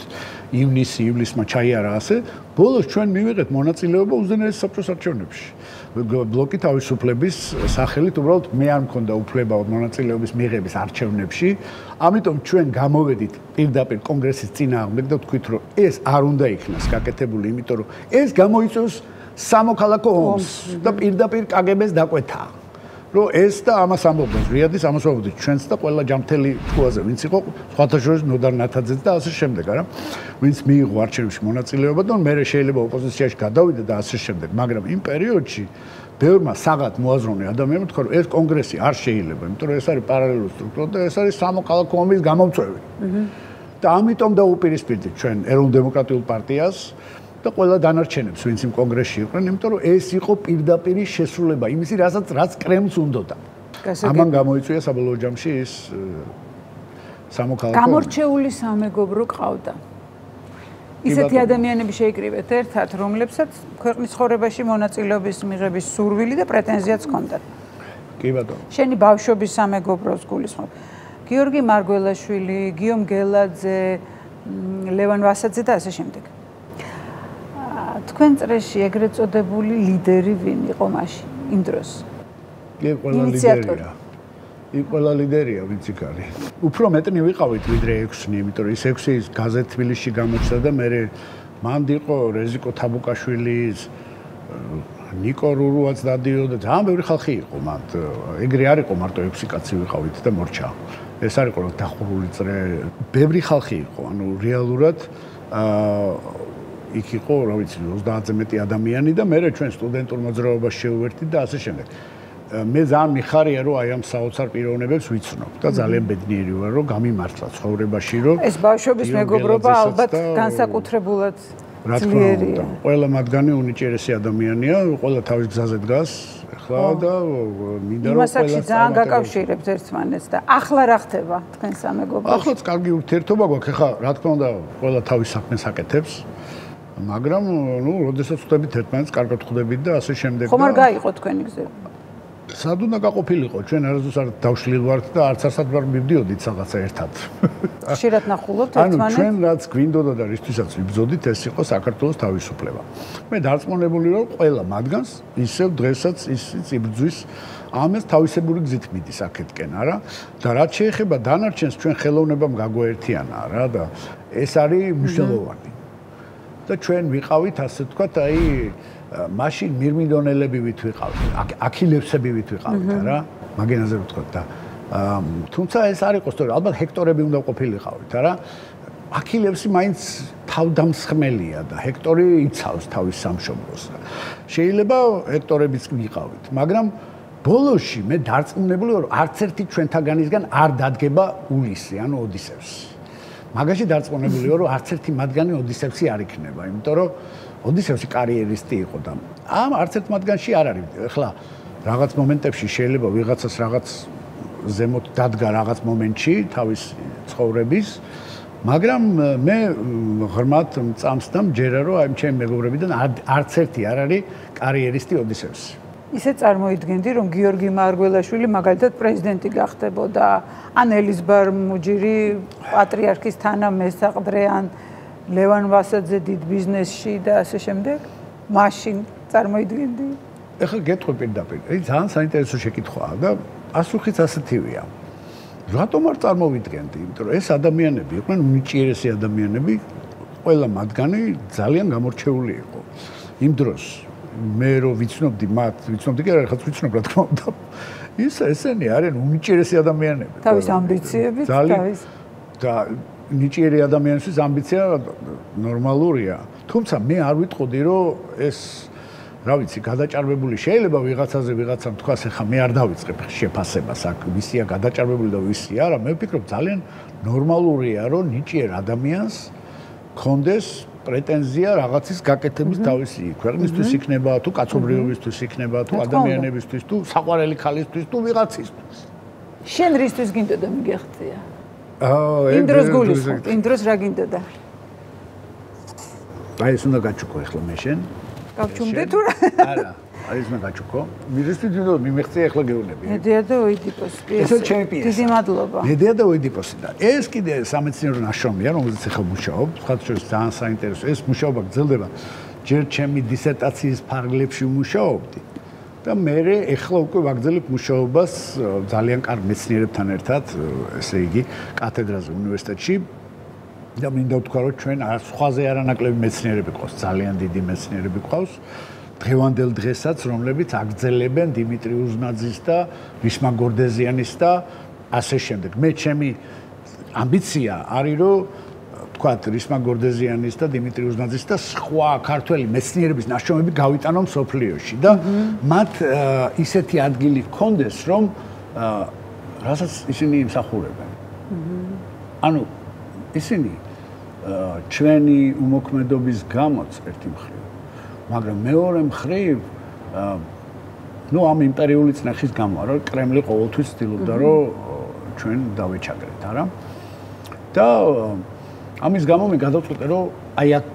ივნისი, ივლისმა ჩაიარა ასე, ბოლოს ჩვენ მივიღეთ მონაწილეობა უზენაეს საბჭოს არჩევნებში. ბლოკი თავისუფლების სახელით უბრალოდ მე არ მქონდა უფლება მონაწილეობის მიღების არჩევნებში. ამიტომ ჩვენ გამოვედით პირდაპირ კონგრესის წინააღმდეგ და ვთქვით, რომ ეს არ უნდა იქნას გაკეთებული, იმიტომ რომ ეს გამოიწვევს სამოქალაქო ომს და პირდაპირ კგბ-ს დაკვეთა. რომ ეს და ამას ამბობდა ზვიადის, ამას ამბობდა ჩვენც და ყველა ჯამთელი თქუაზე, ვინც იყო სხვათა შორის ნოდარ ნათაძეც და ასე შემდეგ, არა? ვინც მიიღო არჩევნებში მონაწილეობა და მე შეიძლება ოპოზიციაში გადავიდე და ასე შემდეგ, მაგრამ იმ პერიოდში ბევრმა საღად მოაზროვნე ადამიანმა თქვა, რომ ეს კონგრესი არ შეიძლება, იმიტომ რომ ეს არის პარალელური სტრუქტურა და ეს არის სამოქალაქო ომის გამომწვევი. და ამიტომ დაუპირისპირდით ჩვენ ეროვნულ-დემოკრატიულ პარტიას და ყველა დანარჩენებს, ვინც იმ კონგრესში იყვნენ, იმიტომ რომ ეს იყო პირდაპირი შესრულება იმისი, რაც კრემლს უნდოდა. ამან გამოიწვია საბოლოო ჯამში ის სამოქალაქო გამორჩეული სამეგობრო ყავდა. ისეთი ადამიანები შეიკრიბეთ ერთად, რომლებსაც ქვეყნის ცხოვრებაში მონაწილეობის მიღების სურვილი და პრეტენზიაც ჰქონდათ. კი ბატონო. შენი ბავშვობის სამეგობროს გულისხმობ. გიორგი მარგველაშვილი, გიომ გელაძე, ლევან ვასაძე და ასე შემდეგ. თქვენ წრეში ეგრეთ წოდებული ლიდერი ვინ იყო მაშინ იმ დროს? კი, ყველა ლიდერია. ყველა ლიდერია, ვინც იქ არის. უფრო მეტნი ვიყავით ვიდრე 6-ნი, იმიტომ რომ ის 6 ის გაზეთ თბილისში გამოჩნდა და მე მანდ იყო რეზიკო თაბუკაშვილის, ნიკო რურუაც დადიოდა, ძალიან ბევრი ხალხი იყო მანდ. ეგრე არ იყო მარტო 6 კაცი ვიყავით და მორჩა. ეს არ იყო დახურული წრე. ბევრი ხალხი იყო, ანუ რეალურად იქ იყო, რა ვიცი, 30-ზე მეტი ადამიანი და მე ჩვენ სტუდენტურ მოძრაობას შევერთით და ასე შემდეგ. მე ძალიან მიხარია, რომ აი ამ საოცარ პიროვნებებს ვიცნობ და ძალიან ბედნიერი ვარ, რომ გამიმართლა ცხოვრებაში, რომ ეს ბავშვობის მეგობრობა ალბათ განსაკუთრებულად ძლიერია. ყველა მათგანი უნიჭიერესი ადამიანია, ყველა თავის გზაზე დგას, ახლა და მინდა რომ ყველა ძალიან გაკავშირებთ ერთმანეთს და ახლა რა ხდება თქვენ სამეგობროში? ახლაც კარგი ურთიერთობა გვაქვს, ახლა რა თქმა უნდა, ყველა თავის საქმეს აკეთებს. მაგრამ, ნუ, როდესაც ხვდებით ერთმანეთს, კარგად ხვდებით და ასე შემდეგ. ხომ არ გაიყო თქვენი გზები? სად უნდა გაყოფილიყო? ჩვენ არასდროს არ დავშლილ ვართ და არც არსად ვარ მივდიოდით რაღაცა ერთად. ხშირად ნახულობთ ერთმანეთს? ანუ ჩვენ რაც გვინდოდა და რისთვისაც ვიბრძოდით, ეს იყო საქართველოს თავისუფლება. მე დარწმუნებული ვარ, ყველა მათგანს ისევ დღესაც ის იბრძვის ამას თავისებური გზით მიდის აქეთკენ, არა? და რაც შეეხება დანარჩენს, ჩვენ ხელოვნებამ გაგვაერთიანა, რა და ეს არის მნიშვნელოვანი. და ჩვენ ვიყავით ასე ვთქვათ, აი მაშინ მირმინდონელები ვით ვიყავით, აქილევსები ვით ვიყავით, რა? მაგენაზე ვთქვათ და თუმცა ეს არ იყო სწორი, ალბათ ჰექტორები უნდა ყოფილიყავით, არა? აქილევსი მაინც თავდამსხმელია და ჰექტორი იცავს თავის სამშობლოს. შეიძლება ჰექტორებიც ვიყავით, მაგრამ ბოლოში მე დარწმუნებული ვარ, არც ერთი ჩვენთაგანისგან არ დადგება ულისი, ანუ ოდისევსი. მაგაში დარწმუნებული ვარ, რომ არც ერთი მათგანი ოდისევსი არ იქნება, იმიტომ რომ ოდისევსი კარიერისტი იყო და ამ არც ერთ მათგანში არ არის. ეხლა რაღაც მომენტებში შეიძლება ვიღაცას რაღაც ზემოთ დადგა რაღაც მომენტში თავის ცხოვრების, მაგრამ მე ღრმად მწამს და მჯერა, რომ აი ჩემი მეგობრებიდან არც ერთი არ არის კარიერისტი ოდისევსი. ისე წარმოიდგენდი, რომ გიორგი მარგველაშვილი მაგალითად პრეზიდენტი გახდებოდა, ან ელიზბარ მუჯირი პატრიარქის თანამესაყდრე, ან ლევან ვასაძე დიდ ბიზნესში და ასე შემდეგ. მაშინ წარმოიდგენდი? ეხლა გეტყვი პირდაპირ. ძალიან საინტერესო შეკითხვაა და პასუხიც ასეთივეა. რატომ არ წარმოვიდგენდი? იმიტომ რომ ეს ადამიანები იყვნენ უნიჭიერესი ადამიანები, ყველა მათგანი ძალიან გამორჩეული იყო. იმ დროს მე რო ვიცნობდი მათ, ვიცნობდი კი არა, ხაც ვიცნობ რა თქმა უნდა. ესენი არიან უნიჭიერესი ადამიანები. თავის ამბიციებით, თავის და ნიჭიერი ადამიანისთვის ამბიცია ნორმალურია. თუმცა მე არ ვიტყოდი, რომ ეს რა ვიცი, გადაჭარბებული შეიძლება ვიღაცაზე ვიღაცამ თქვას, ეხა მე არ დავიწყებ შეფასებას აქ, ვისია გადაჭარბებული და ვისი არა, მე ვფიქრობ ძალიან ნორმალურია, რომ ნიჭიერ ადამიანს კონდეს პრეტენზია რაღაცის გაკეთების თავისი ქვეყნისთვის იქნება, თუ კაცობრიობისთვის იქნება, თუ ადამიანებისთვის, თუ საყვარელი ქალისთვის, თუ ვიღაცისთვის. შენ რისთვის გინდოდა მიგეხცია? იმ დროს გულისხმობ, იმ დროს რა გინდოდა? აი ეს უნდა გაჩუქო ახლა მე შენ. გავჩუმდე თუ რა? არა, აი ეს მე გაჩუქო. მირისთვის გინდოდა მიმეღწია ახლა გეუბნები. მედია და ოიდიპოსი. ეს ჩემი პიესა. დიდი მადლობა. მედია და ოიდიპოსი და ეს კიდე სამეცნიერო ნაშრომია, რომელზეც ახლა მუშაობ. სხვადასხვა ძალიან საინტერესო. ეს მუშაობა გრძელდება. ჯერ ჩემი დისერტაციის ფარგლებში ვმუშაობდი. და მე ახლა უკვე ვაგრძელებ მუშაობას ძალიან კარგ მეცნიერებთან ერთად, ესე იგი, კათედრაზე უნივერსიტეტში. და მინდა ვთქვა, რომ ჩვენ სხვაზე არანაკლები მეცნიერები ყავს, ძალიან დიდი მეცნიერები ყავს. დღევანდელ დღესაც, რომლებიც აგრძელებენ დიმიტრი უზნაძის და ვისმა გორდეზიანის და ასე შემდეგ. მე ჩემი ამბიცია არის, რომ თქვათ, რისმა გორდეზიანის და დიმიტრი უზნაძის და სხვა ქართველი მეცნიერების ნაშრომები გავიტანო მსოფლიოში და მათ ისეთი ადგილი ჰქონდეს, რომ რასაც ისინი იმსახურებენ. ანუ ისინი ჩვენი უმოქმედობის გამოც ერთი მხრივ, მაგრამ მეორე მხრივ ნუ ამ იმპერიული წნეხის გამო, რომ კრემლი ყოველთვის ცდილობდა, რომ ჩვენ დავეჩაგრეთ, არა? და ამის გამო მე გადავწყვიტე, რომ აი აქ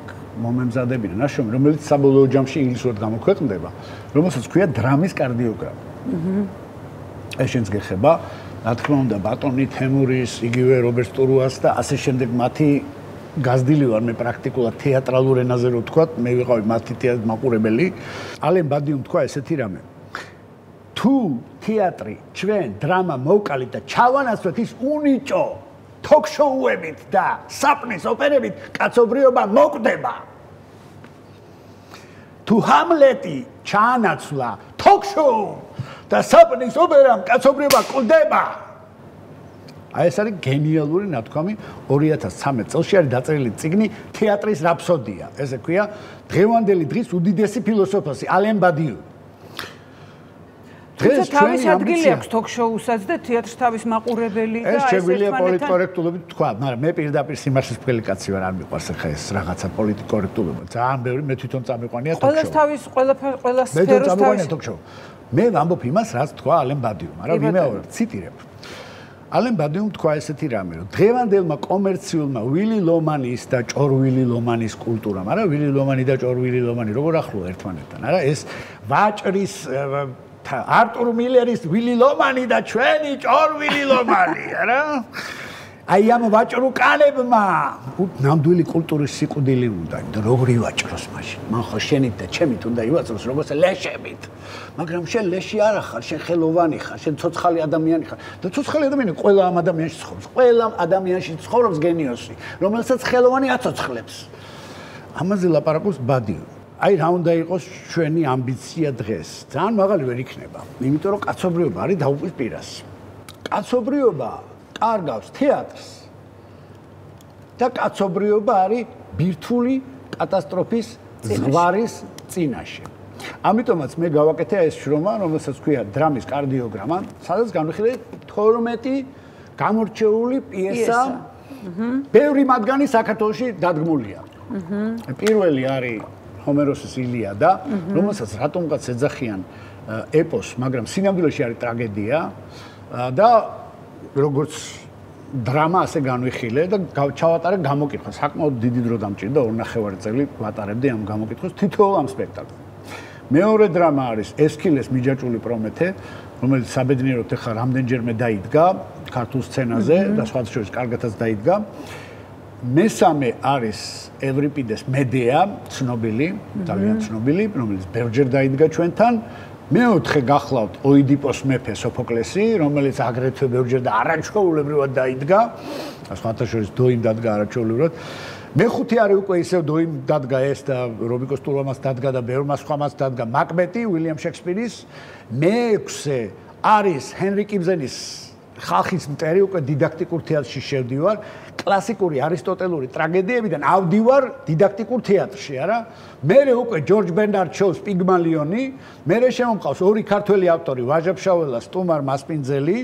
მომემზადებინა ნაშრომი, რომელიც საბოლოო ჯამში ინგლისურად გამოქვეყნდება, რომელსაც ქვია დრამის კარდიოგრაფია. ეს შენს გეხება, რა თქმა უნდა, ბატონი თემურის, იგივე რობერტ სტურუას და ასე შემდეგ მათი გაზრდილი ვარ მე პრაქტიკულად თეატრალურ ენაზე რო ვთქვა, მე ვიყავი მათი თეატრის მაყურებელი. ალენ ბადიუმ თქვა ესეთი რამე. თუ თეატრი, ჩვენ დრამა მოვკალით და ჩავანაცვლეთ ის უნიჭო თოქ-შოუებით და საპნის ოპერებით, კაცობრიობა მოკვდება. თუ ჰამლეტი ჩაანაცვლა თოქ-შოუ და საპნის ოპერამ კაცობრიობა კვდება. აი ეს არის გენიალური ნათქვამი 2013 წელს არის დაწერილი წიგნი თეატრის რაფსოდია. ესე ქვია დღევანდელი დღის უდიდესი ფილოსოფოსი ალენ ბადიუ. დღეს თავის ადგილი აქვს თოქ-შოუსაც და თეატრს თავის მაყურებელი და ეს შეგვიძლია პოლიტკორექტულობით თქვა, მაგრამ მე პირდაპირ სიმართლის მქელი კაცი ვარ, არ მიყვარს ახლა ეს რაღაცა პოლიტკორექტულობა. ძალიან ბევრი მე თვითონ წამიყვანია თოქ-შოუ. ყველას თავის ყველა სფეროს თავის თოქ-შოუ. მე ვამბობ იმას, რაც თქვა ალენ ბადიუ, მაგრამ ვიმეორებ, ციტირებ. ალენ ბადიუმ თქვა ესეთი რამე, რომ დღევანდელმა კომერციულმა ვილი ლომანის და ჭორვილი ლომანის კულტურამ, არა ვილი ლომანი და ჭორვილი ლომანი როგორ ახლოა ერთმანეთთან, არა ეს ვაჭრის არტურ მილერის ვილი ლომანი და ჩვენი ჭორვილი ლომანი, არა? აი ამ ვაჭრუკანებმა ნამდვილი კულტურის სიკვდილი უნდა, იმიტომ როგორ ივაჭროს მაშინ? მან ხო შენით და ჩემით უნდა ივაჭროს როგორც ლეშებით. მაგრამ შენ ლეში არ ხარ, შენ ხელოვანი ხარ, შენ ცოცხალი ადამიანი ხარ. და ცოცხალი ადამიანი ყველა ამ ადამიანში ცხოვრობს. ყველა ადამიანში ცხოვრობს გენიოსი, რომელსაც ხელოვანი აცოცხლებს. ამაზე ლაპარაკობს ბადიუ. აი რა უნდა იყოს ჩვენი ამბიცია დღეს? ძალიან მაღალი ვერ იქნება, იმიტომ რომ კაცობრიობა არის დაუპირას. კაცობრიობა კარგავს თეატრს. და კაცობრიობა არის ბირთვული კატასტროფის ზღვარის წინაშე. ამიტომაც მე გავაკეთე ეს შრომა, რომელსაც ქვია დრამის კარდიოგრამა, სადაც განვიხილეთ 12 გამორჩეული პიესა. ბევრი მათგანი საქართველოში დადგმულია. პირველი არის ჰომეროსის ილიადა, რომელსაც რატომღაც ეძახიან ეპოსს, მაგრამ სინამდვილეში არის ტრაგედია და როგორც დრამა ასე განვიხილე და ჩავატარე გამოკითხვა. საკმაოდ დიდი დრო დამჭირდა, 2.5 წელი ვატარებდი ამ გამოკითხვას თითოეულ ამ სპექტაკლს. მეორე დრამა არის ესქილეს მიჯაჭვული პრომეთე, რომელიც საბედნიეროდ ახლა რამდენჯერმე დაიდგა ქართულ სცენაზე და სხვადასხვა კარგათაც დაიდგა. მესამე არის ევრიპიდეს მედეა, ცნობილი, ძალიან ცნობილი, რომელიც ბევრჯერ დაიდგა ჩვენთან. მეოთხე გახლავთ ოიდიპოს მეფე სოფოკლესი, რომელიც აგრეთვე ბევრჯერ და არაჩვეულებრივად დაიდგა. სხვათა შორის დოიმ დადგა არაჩვეულებრივად. მეხუთე არის უკვე ისევ დოიმ დადგა ეს და რობიკოს ტურამას დადგა და ბევრმა სხვამაც დადგა მაკბეტი, უილიამ შექსპირის. მეექვსე არის ჰენრი კიბზენის ხალხის მტერი უკვე დიდაქტიკურ თეატრში შევდივარ, კლასიკური არისტოტელური ტრაგედიებიდან ავდივარ დიდაქტიკურ თეატრში, არა? მერე უკვე ჯორჯ ბერნარდ შოუს პიგმალიონი, მერე შემომყავს ორი ქართველი ავტორი, ვაჟა ფშაველა, სტუმარ მასპინძელი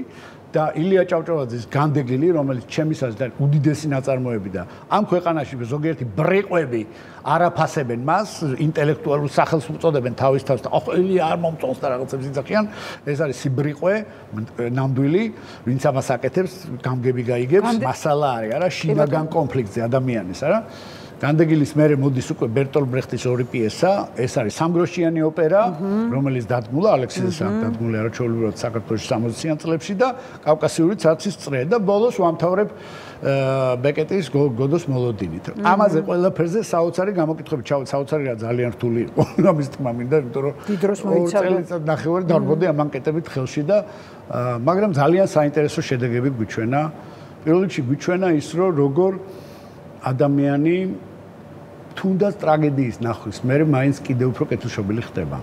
და ილია ჭავჭავაძის განდეგილი, რომელიც ჩემის აზრით არის უდიდესი ნაწარმოები და ამ ქვეყანაში ზოგიერთი ბრეყვები არაფასებენ მას, ინტელექტუალურ სახელს უწოდებენ თავის თავს და ყოველი არ მომწონს და რაღაცებს იძახიან, ეს არის სიბრიყვე, ნამდვილი, ვინც ამას აკეთებს, გამგები გაიგებს, მასალა არის, არა, შინაგან კონფლიქტზე ადამიანის, არა? განდეგილის მერე მოდის უკვე ბერტოლ ბრეხტის ორი პიესა, ეს არის სამგროშიანი ოპერა, რომელიც დადგმულა ალექსისის დადგმული არა ჩვეულებრივად საქართველოს 60-იან წლებში და კავკასიური ცარცის წრე და ბოლოს ვამთავრებ ბეკეტის გოდოს მოლოდინით. ამაზე ყველაფერზე საოცარი გამოკითხები ჩავთ, საოცარი რა ძალიან რთული იყო. ამის თქმა მინდა, იმიტომ რომ დიდ დროს მოიცავდა. წელიწად ნახევარი დარბოდი ამ ანკეტებით ხელში და მაგრამ ძალიან საინტერესო შედეგები გვიჩვენა. პირველ რიგში გვიჩვენა ის, რომ როგორ ადამიანი თუნდაც ტრაგედიის ნახვის მერე მაინც კიდევ უფრო კეთილშობილი ხდება.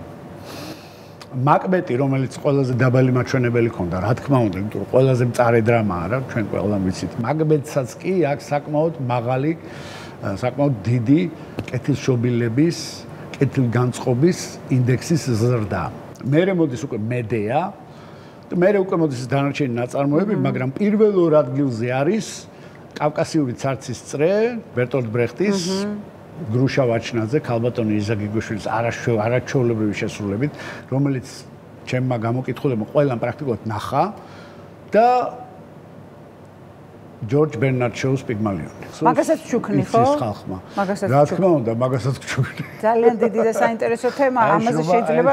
მაკბეტი, რომელიც ყველაზე დაბალი მაჩვენებელი ქონდა, რა თქმა უნდა, იმიტომ რომ ყველაზე მწარე დრამაა რა, ჩვენ ყველამ ვიცით. მაკბეტსაც კი აქვს საკმაოდ მაღალი, საკმაოდ დიდი კეთილშობილების, კეთილგანწყობის ინდექსის ზრდა. მერე მოდის უკვე მედეა და მერე უკვე მოდის დანარჩენი ნაწარმოები, მაგრამ პირველ ორ ადგილზე არის კავკასიური ცარცის წრე, ბერტოლტ ბრეხტის გრუშა ვაჩნაძე, ქალბატონი იზაკ გიგოშვილის არაჩვეულებრივი შესრულებით, რომელიც ჩემმა გამოკითხულებმა ყველამ პრაქტიკულად ნახა და ჯორჯ ბერნარდ შოუს პიგმალიონი. მაგასაც ვჩუქნი, ხო? რა თქმა უნდა, მაგასაც ვჩუქნი. ძალიან დიდი და საინტერესო თემა, ამაზე შეიძლება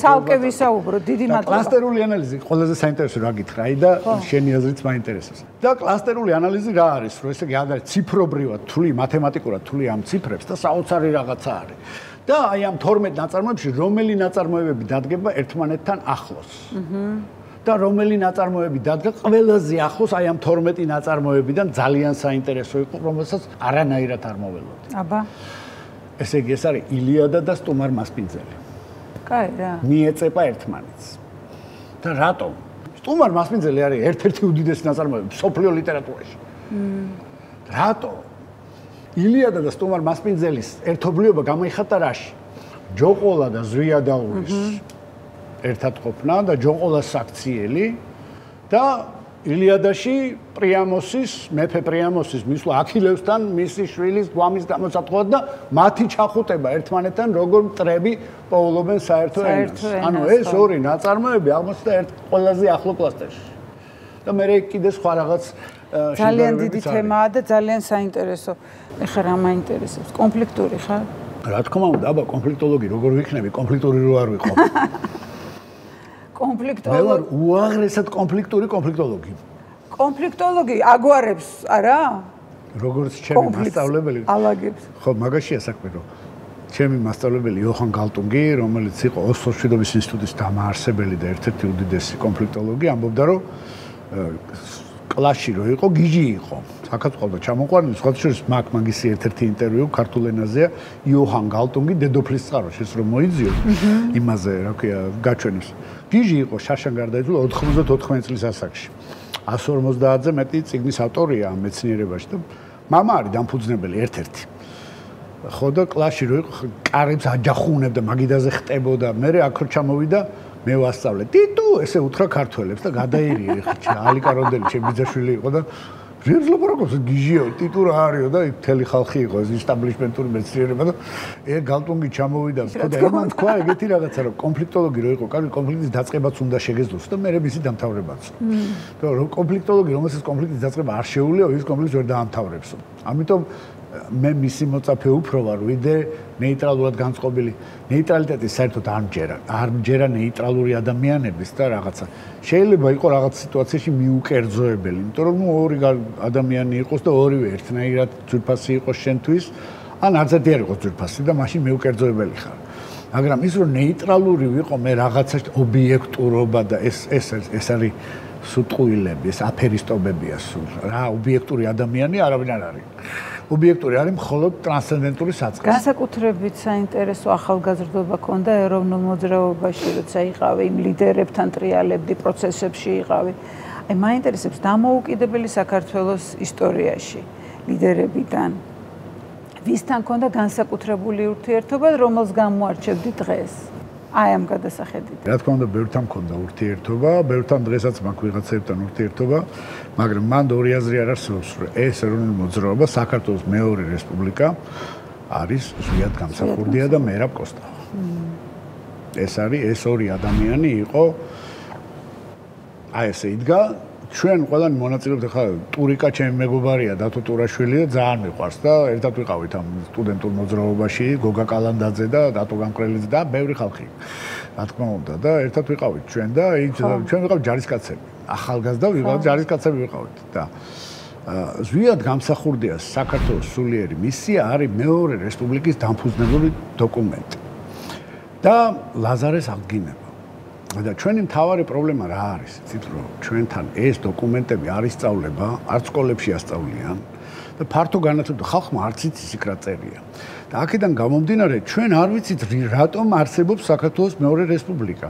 ცალკე ვისაუბრო. დიდი მადლობა. კლასტერული ანალიზი ყველაზე საინტერესო რა გითხრა და შენი აზრიც მაინტერესებს. და კლასტერული ანალიზი რა არის? რომ ესე იგი არის ციფრობრივად თვლი, მათემატიკურად თვლი ამ ციფრებს და საოცარი რაღაცა არის. და აი ამ 12 ნაწარმოებში რომელი ნაწარმოებები დადგება ერთმანეთთან ახლოს. და რომელი ნაწარმოები დადგა ყველაზე ახლოს აი ამ 12 ნაწარმოებიდან ძალიან საინტერესო იყო, რომელსაც არანაირად არ მოველოდი. აბა. ესე იგი ეს არის ილიადა და სტუმარ მასპინძელი. კაი რა. მიეწება ერთმანეთს. და რატომ? სტუმარ მასპინძელი არის ერთ-ერთი უდიდესი ნაწარმოები მსოფლიო ლიტერატურაში. რატომ? ილიადა და სტუმარ მასპინძელის ერთობლიობა გამოიხატა რაში? ჯოყოლა და ზვიადაურის ერთად ყოფნა და ჯოყოლას საქციელი და ილიადაში პრიამოსის, მეფე პრიამოსის მისვლა აქილევსთან, მისი შვილის გვამის გამოსათხოვად და მათი ჩახუტება ერთმანეთთან, როგორ მტრები პოულობენ საერთო ენას. ანუ ეს ორი ნაწარმოები აღმოჩნდა ერთ ყველაზე ახლო კლასტერში. და მე კიდე სხვა რაღაც ძალიან დიდი თემაა და ძალიან საინტერესო. ეხლა რა მაინტერესებს? კონფლიქტური ხარ? რა თქმა უნდა, აბა კონფლიქტოლოგი როგორ ვიქნები, კონფლიქტური რო არ ვიყო. კონფლიქტოლოგი. მე ვარ უაღრესად კონფლიქტოლოგი. კონფლიქტოლოგი აგვარებს, არა? როგორც ჩემი მასწავლებელი. ალაგებს. ხო, მაგაშია საქმე, რომ ჩემი მასწავლებელი იოჰან გალტუნგი, რომელიც იყო ოსლოს მშვიდობის ინსტიტუტის დამაარსებელი და ერთ-ერთი უდიდესი კონფლიქტოლოგი, ამბობდა, რომ კლასში რო იყო, გიჟი იყო. საქართველოს ჩამოყვანილი, სხვათაშორის მაგისი ერთ-ერთი ინტერვიუ ქართულ ენაზეა, იოჰან გალტუნგი დედოფლის წყაროში, ეს რომ მოიძიოს იმაზე, რა ქვია, გაჩვენებს. გიჟი იყო, შაშან გარდაიცვალა 94 წლის ასაკში. 150-ზე მეტი წიგნის ავტორია ამ მეცნიერებაში და მამა არის დამფუძნებელი ერთ-ერთი. ხო და კლასში რო იყო, კარებს აჯახუნებდა, მაგიდაზე ხტებოდა, მე აქ რო ჩამოვიდა მე ვასწავლე. ტიტუ, ესე უთხრა ქართველებს და გადაირიე ხა ალიკა როდელი ჩემი ბიძაშვილი იყო და ზერძლაპარაკობს გიჟიო, ტიტუ რა არისო და მთელი ხალხი იყო ეს ისტაბლიშმენტური მეცნიერება და გალტუნგი ჩამოვიდა ხო და იმან თქვა ეგეთი რაღაცა რომ კონფლიქტოლოგი რო იყო, კარგი კონფლიქტის დაწყებაც უნდა შეგეძლოს და მე მისი დამთავრებაც. და რომ კონფლიქტოლოგი რომელსაც კონფლიქტის დაწყება არ შეუძლია, ის კონფლიქტს ვერ დაამთავრებსო. ამიტომ მე მისი მოწაფე უფრო ვარ, ვიდრე ნეიტრალურად განწყობილი. ნეიტრალიტეტი საერთოდ არ მჯერა ნეიტრალური ადამიანების და რაღაცა. შეიძლება იყოს რაღაც სიტუაციაში მიუკერძოებელი, იმიტომ რომ ორი ადამიანი იყოს და ორივე ერთნაირად ძვირფასი იყოს შენთვის, ან არც ერთი არ იყოს ძვირფასი და მაშინ მიუკერძოებელი ხარ. მაგრამ ის რომ ნეიტრალური ვიყო მე რაღაცა ობიექტურობა და ეს არის სუტყუილები, ეს აფერისტობებია სულ. რა ობიექტური ადამიანი არავინ არ არის. ობიექტური არის მხოლოდ ტრანსცენდენტული საწყისი. განსაკუთრებით საინტერესო ახალგაზრდობა ქონდა ეროვნულ მოძრაობაში, როცა იყავი იმ ლიდერებთან ტრიალებდი, პროცესებში იყავი. მაინტერესებს დამოუკიდებელი საქართველოს ისტორიაში ლიდერებიდან ვისთან ქონდა განსაკუთრებული ურთიერთობა, რომელს გამოარჩევდი დღეს? აი ამ გადასახედით. რა თქმა უნდა, ბევრთან მქონდა ურთიერთობა, ბევრთან დღესაც მაქვს ვიღაცებთან ურთიერთობა, მაგრამ მან ორი აზრი არ არსებობს, რომ ეს ეროვნული მოძრაობა საქართველოს მეორე რესპუბლიკა არის ზვიად გამსახურდია და მერაბ კოსტავა. ეს ორი ადამიანი იყო აი ესე იდგა ჩვენ ყველანი მონაწილეობთ ხა ტურიკა ჩემი მეგობარია დათო ტურაშვილი და ძალიან მიყვარს და ერთად ვიყავით ამ სტუდენტურ მოძრაობაში გოგა კალანდაძე და დათო გამკრელიძე და ბევრი ხალხი რა თქმა უნდა და ერთად ვიყავით ჩვენ და ჩვენ ვიყავით ჯარისკაცები ახალგაზრდა ვიყავით ჯარისკაცები ვიყავით და ზვიად გამსახურდია საქართველოს სულიერი მისია არის მეორე რესპუბლიკის დამფუძნებელი დოკუმენტი და ლაზარეს აღდგინება და ჩვენი მთავარი პრობლემა რა არის? იცით რომ ჩვენთან ეს დოკუმენტები არ ისწავლება, არც სკოლებში ასწავლიან და ფართო განათლება ხალხმა არც იცის იქ რა წერია. და აქედან გამომდინარე, ჩვენ არ ვიცით რატომ არსებობს საქართველოს მეორე რესპუბლიკა.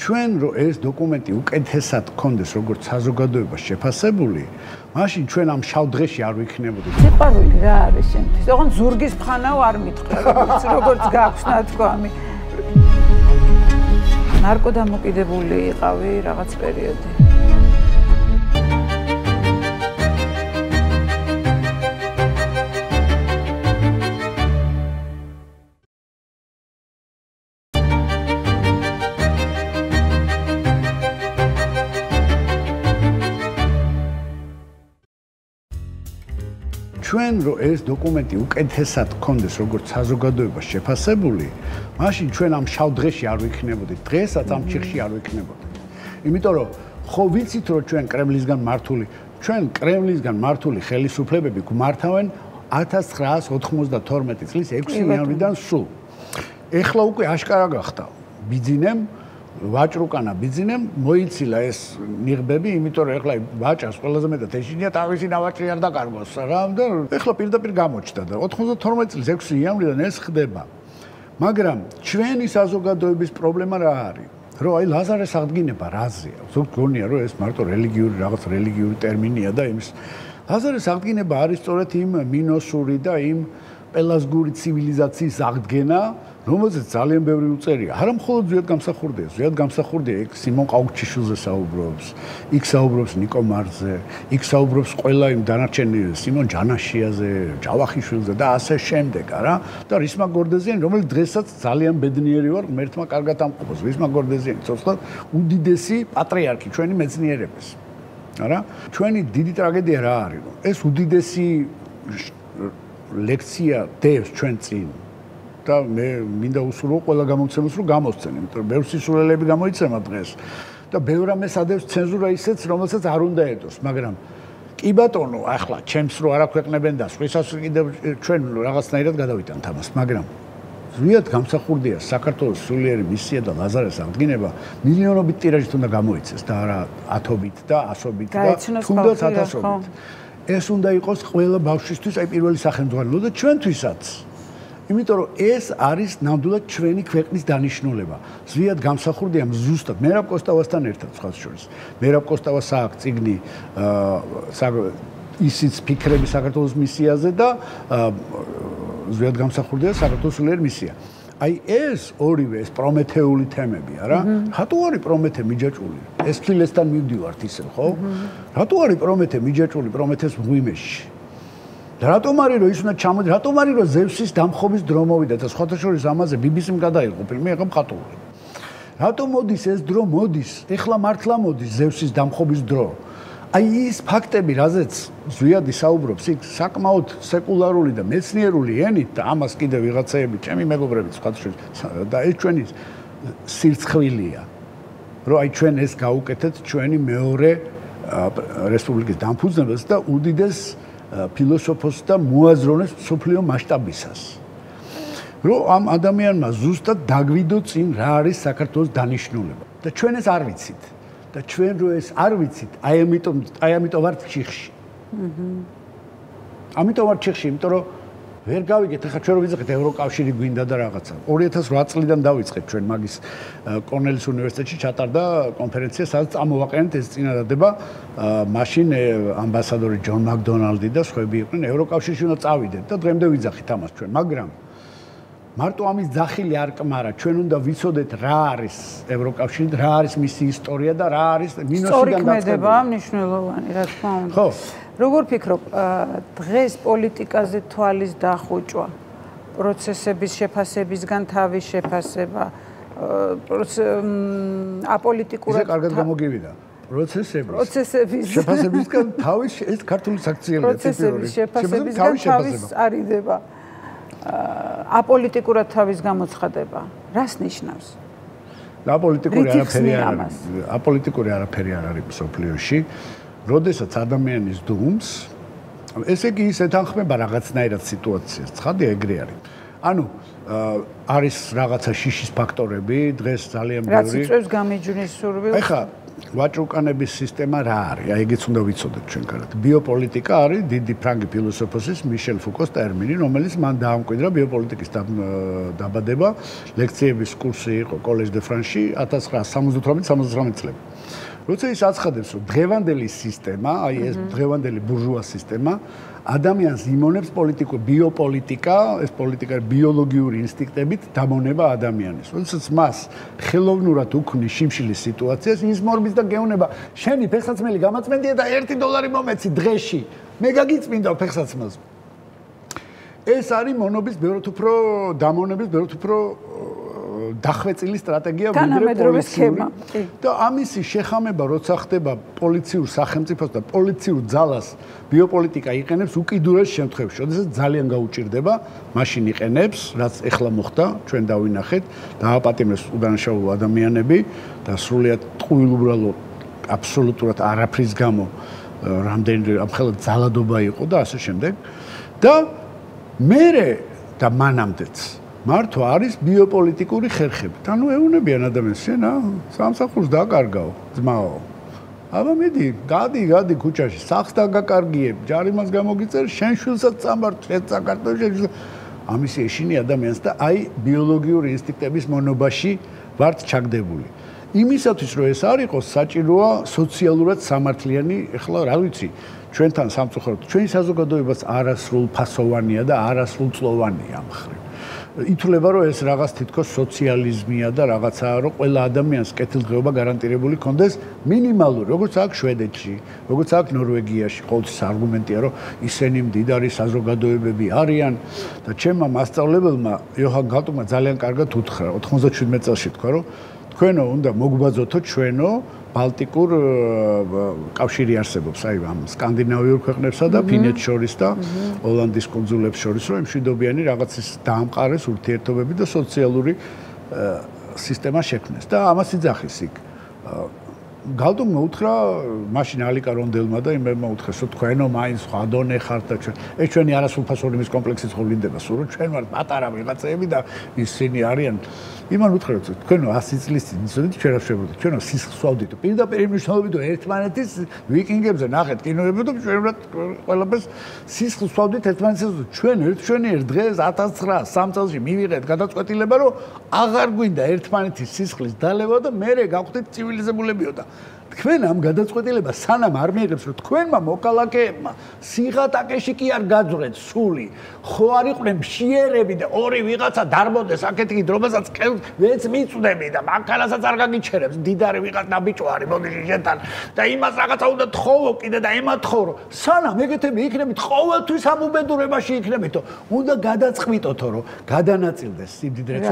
ჩვენ რომ ეს დოკუმენტი უკეთესად გქონდეს როგორც საზოგადოებას შეფასებული, მაშინ ჩვენ ამ შავ დღეში არ ვიქნებოდით. სიყვარული რა არის შენთვის? ოღონდ ზურგის ფხანაო არ მითხრა, როგორც გაქვს ნათქვამი. ნარკოდამოკიდებული იყავი რაღაც პერიოდი. ჩვენ რომ ეს დოკუმენტი უკეთესად გქონდეს როგორც საზოგადოებას შეფასებული, მაშინ ჩვენ ამ შავ დღეში არ ვიქნებოდით, დღესაც ამ ჩიხში არ ვიქნებოდით. იმიტომ რომ ხო ვიცით რომ ჩვენ კრემლისგან მართული ხელისუფლებები გვმართავენ 1992 წლის 6 იანვრიდან სულ. ეხლა უკვე აშკარა გახდა. ბიძინემ ვაჭრუკანა ბიძინემ მოიცილა ეს ნიღბები, იმიტომ რომ ეხლა ვაჭრას ყველაზე მეტად ეშინია თავისი ნავაჭრი არ დაკარგოს რა და ეხლა პირდაპირ გამოჩნდა და 92 წლის 6 იანვრიდან ეს ხდება. მაგრამ ჩვენი საზოგადოების პრობლემა რა არის? რომ აი ლაზარეს აღდგინება რაზეა? ზოგ გონია რომ ეს მარტო რელიგიური ტერმინია და იმის ლაზარეს აღდგინება არის სწორედ იმ მინოსური და იმ პელაზგური ცივილიზაციის აღდგენა, რომელზეც ძალიან ბევრი უწერია. არა მხოლოდ ზვიად გამსახურდია, იქ სიმონ ყაუქჩიშვილზე საუბრობს, იქ საუბრობს ნიკო მარზე, იქ საუბრობს ყველა იმ დანარჩენი სიმონ ჯანაშიაზე, ჯავახიშვილზე და ასე შემდეგ, არა? და რისმა გორდეზიანი, რომელიც დღესაც ძალიან ბედნიერი ვარ, ღმერთმა კარგად ამყოფოს. რისმა გორდეზიანი ცოცხლად უდიდესი პატრიარქი ჩვენი მეცნიერების. არა? ჩვენი დიდი ტრაგედია რა არის? ეს უდიდესი ლექცია დევს ჩვენ წინ და მე მინდა უსურვო ყველა გამოცემას რომ გამოსცენ, იმიტომ რომ ბევრ სისულელები გამოიცემა დღეს და ბევრ ამას ადევს ცენზურა ისეც, რომელსაც არ უნდა ედოს, მაგრამ კი ბატონო, ახლა ჩემს რო არ აქვეყნებენ და სხვასაც კიდევ ჩვენ რაღაცნაირად გადავიტანთ ამას, მაგრამ ზვიად გამსახურდია საქართველოს სულიერი მისია და ლაზარეს აღდგინება მილიონობით ტირაჟით უნდა გამოიცეს და არა ათობით და ასობით და თუნდაც ათასობით. ეს უნდა იყოს ყველა ბავშვისთვის აი პირველი სახელმძღვანელო და ჩვენთვისაც. იმიტომ რომ ეს არის ნამდვილად ჩვენი ქვეყნის დანიშნულება. ზვიად გამსახურდია ზუსტად მერაბ კოსტავასთან ერთად სხვათა შორის. მერაბ კოსტავას აქვს წიგნი ისიც ფიქრები საქართველოს მისიაზე და ზვიად გამსახურდია საქართველოს სულიერი მისია. აი ეს ორივე ეს პრომეთეული თემები, არა? რატო არის პრომეთე მიჯაჭვული? ეს ფილესთან მივდივართ ისე, ხო? რატო არის პრომეთე მიჯაჭვული პრომეთეს მღვიმეში? და რატომ არის რომ ის უნდა ჩამოდი? რატომ არის რომ ზევსის დამხობის დრო მოვიდა და სხვათა შორის ამაზე BBC-მ გადაიღო ფილმი, ეხა მხატვრული. რატომ მოდის ეს დრო მოდის? ეხლა მართლა მოდის ზევსის დამხობის დრო. აი ის ფაქტები, რაზეც ზვიადი საუბრობს, იქ საკმაოდ სეკულარული და მეცნიერული ენით და ამას კიდევ ვიღაცეები, ჩემი მეგობრები სხვათა შორის და ეს ჩვენი სირცხვილია. რომ აი ჩვენ ეს გავუკეთეთ ჩვენი მეორე რესპუბლიკის დამფუძნებელს და უდიდეს ფილოსოფოსს და მოაზროვნეს მსოფლიო მასშტაბისას. რომ ამ ადამიანმა ზუსტად დაგვიდო წინ რა არის საქართველოს დანიშნულება და ჩვენ ეს არ ვიცით. და ჩვენ რო ეს არ ვიცით, აი ამიტომ ვართ ჩიხში. ამიტომ ვართ ჩიხში, იმიტომ რომ ვერ გავიგეთ, ახლა ჩვენ რო ვიძახეთ ევროკავშირი გვინდა და რაღაცა. 2008 წლიდან დავიწყეთ ჩვენ მაგის კორნელის უნივერსიტეტში ჩატარდა კონფერენცია, სადაც წამოვაყენეთ ეს წინადადება, მაშინ ამბასადორი ჯონ მაკდონალდი და სხვები იყვნენ, ევროკავშირში უნდა წავიდეთ და დღემდე ვიძახით ამას ჩვენ, მაგრამ მარტო ამის ძახილი არ კმარა, ჩვენ უნდა ვიცოდეთ რა არის ევროკავშირი, რა არის მისი ისტორია და რა არის მინოსიდან დაწყებული. მნიშვნელოვანი, რა თქმა უნდა. ხო. როგორ ფიქრობ, დღეს პოლიტიკაზე თვალის დახუჭვა, პროცესების შეფასებისგან თავის შეფასება, აპოლიტიკურად ისე კარგად გამოგივიდა. პროცესების შეფასებისგან თავის ეს ქართული საქციელია, პროცესების შეფასებისგან თავის არიდება. აპოლიტიკურად თავის გამოცხადება. რას ნიშნავს? აპოლიტიკური არაფერი არ არის მსოფლიოში. როდესაც ადამიანის დუმს, ესე იგი ის ეთანხმება რაღაცნაირად სიტუაციას. ცხადია ეგრე არის. ანუ არის რაღაცა შიშის ფაქტორები, დღეს ძალიან ბევრი. რაც იწვევს გამიჯვნის სურვილს. ეხლა ვაჭრუკანების სისტემა რა არის? აი ეგეც უნდა ვიცოდეთ ჩვენ კარგად. ბიოპოლიტიკა არის დიდი ფრანგი ფილოსოფოსის მიშელ ფუკოს ტერმინი, რომელიც მან დაამკვიდრა ბიოპოლიტიკის დაბადება. ლექციების კურსი იყო კოლეჟ დე ფრანში 1978-79 წლებში. როცა ის აცხადებს, რომ დღევანდელი სისტემა, აი ეს დღევანდელი ბურჟუა სისტემა ადამიანს იმონებს ბიოპოლიტიკა, ეს პოლიტიკა ბიოლოგიური ინსტინქტებით დამონება ადამიანის. როდესაც მას ხელოვნურად უქმნის შიმშილის სიტუაციას, ის მორბის და გეუბნება, შენი ფეხსაცმელი გამაწმენდია და $1 მომეცი დღეში. მე გაგიწმინდა ფეხსაცმელს. ეს არის მონობის ბევრად უფრო დამონების, ბევრად უფრო დახვეწილი სტრატეგია თანამედროვე სქემა. და ამისი შეხამება როცა ხდება პოლიციურ სახელმწიფოს და პოლიციურ ძალას ბიოპოლიტიკა იყენებს უკიდურეს შემთხვევაში, როდესაც ძალიან გაუჭირდება, მაშინ იყენებს, რაც ეხლა მოხდა, ჩვენ დავინახეთ, დააპატიმრეს უდანაშაულო ადამიანები და სრულიად ტყუილუბრალო აბსოლუტურად არაფრის გამო რამდენი ამხელად ძალადობა იყო და ასე შემდეგ. და მერე და მანამდეც მართვა არის ბიოპოლიტიკური ხერხები. ანუ ეუნებიან ადამიანს, შენ სამსახურს დაკარგავ, ძმაო. აბა მიდი, გადი ქუჩაში, სახს დაგაკარგიებ, ჯარიმას გამოგიწერ, შენ შვილსაც წამბარ, შენ საქართველოში. ამის ეშინი ადამიანს და აი ბიოლოგიური ინსტინქტების მონობაში ვართ ჩაგდებული. იმისათვის რომ ეს არ იყოს, საჭიროა სოციალურად სამართლიანი, ეხლა რა ვიცი, ჩვენთან სამწუხაროდ, ჩვენი საზოგადოებაც არასრულ ფასოვანია და არასრულწლოვანია ამ ხრივ. ითვლება რომ ეს რაღაც თითქოს სოციალიზმია და რაღაცაა რომ ყველა ადამიანს კეთილდღეობა გარანტირებული ქონდეს მინიმალური როგორც აქ შვედეთში როგორც აქ ნორვეგიაში ყოველთვის არგუმენტია რომ ისინი მდიდარი საზოგადოებები არიან და ჩემმა მასწავლებელმა იოჰან გალტუნმა ძალიან კარგად უთხრა 97 წელს თქვა რომ თქვენო უნდა მოგვბაძოთო ჩვენო ბალტიკურ კავშირი არსებობს აი ამ სკანდინავიურ ქვეყნებსა და ფინეთს შორის და ჰოლანდიის კუნძულებს შორის რომ მშვიდობიანი რაღაცის დაამყარეს ურთიერთობები და სოციალური სისტემა შექმნეს და ამას იძახის იქ გალტუნმა უთხრა მაშინ ალიკა რონდელმა და იმებმა უთხრეს რომ თქვენო მაინც სხვა დონე ხართ და ჩვენ ეს ჩვენი არასრულფასოვნების კომპლექსიც ხოვლინდება სულ რომ ჩვენ ვართ პატარა ვიღაცები და ისინი არიან იმან უთხრა რომ თქვენო 100 წლის წინ ისოდეთ ჩვენ არ შევდით ჩვენო სისხლს ვსვავდით პირდაპირ მნიშვნელობით ერთმანეთის ვიკინგებზე ნახეთ კინოები და ჩვენ ყველაფერს სისხლს ვსვავდით ერთმანეთს ჩვენ ერთ დღეს 1903 წელს მივიღეთ გადაწყვეტილება რომ აღარ გვინდა ერთმანეთის სისხლის დალევა და მერე გავხდით ცივილიზებულებიო და თქვენ ამ გადაწყვეტილებას სანამ არ მიიღებს რომ თქვენმა მოკალაკეებმა სიღატაკეში კი არ გაძვრეთ სული ხო არ იყვნენ მშიერები და ორი ვიღაცა დარბოდეს აქეთი დრომასაც ვეც მიწვდები და მანქანასაც არ გაგიჩერებს დიდარი ვიღაც ნაბიჭო არის მოდიში შენთან და იმას რაღაცა უნდა თხოვო კიდე და ემათხოვრო სანამ ეგეთები იქნებით ყოველთვის ამ უბედურებაში იქნებითო უნდა გადაწყვიტოთო რომ გადანაწილდეს სიმდიდრეც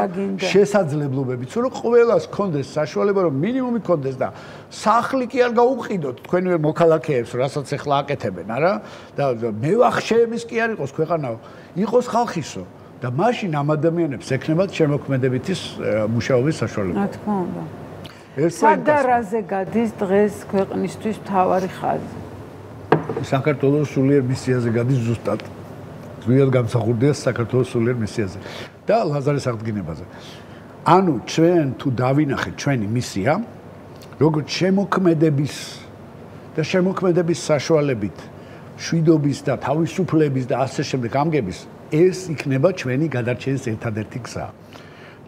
შესაძლებლობებიც რომ ყველას კონდეს საშუალება რომ მინიმუმი კონდეს და სახლი კი არ გაუყიდოთ თქვენივე მოქალაქეებს, რასაც ახლა აკეთებენ, არა? და მევახშეების კი არ იყოს ქვეყანაო, იყოს ხალხისო და მაშინ ამ ადამიანებს ექნებათ შემოქმედებითი მუშაობის საშუალება. რა თქმა უნდა. სადარაზე გადის დღეს ქვეყნისთვის მთავარი ხაზი? საქართველოს სულიერ მისიაზე გადის ზუსტად. ზუსტად გამსახურდია საქართველოს სულიერ მისიაზე და ლაზარის აღდგინებაზე. ანუ ჩვენ თუ დავინახეთ ჩვენი მისია როგორც შემოქმედების საშუალებით შვიდობის და თავისუფლების და ასე შემდეგ ამგების ეს იქნება ჩვენი გადარჩენის ერთადერთი გზა.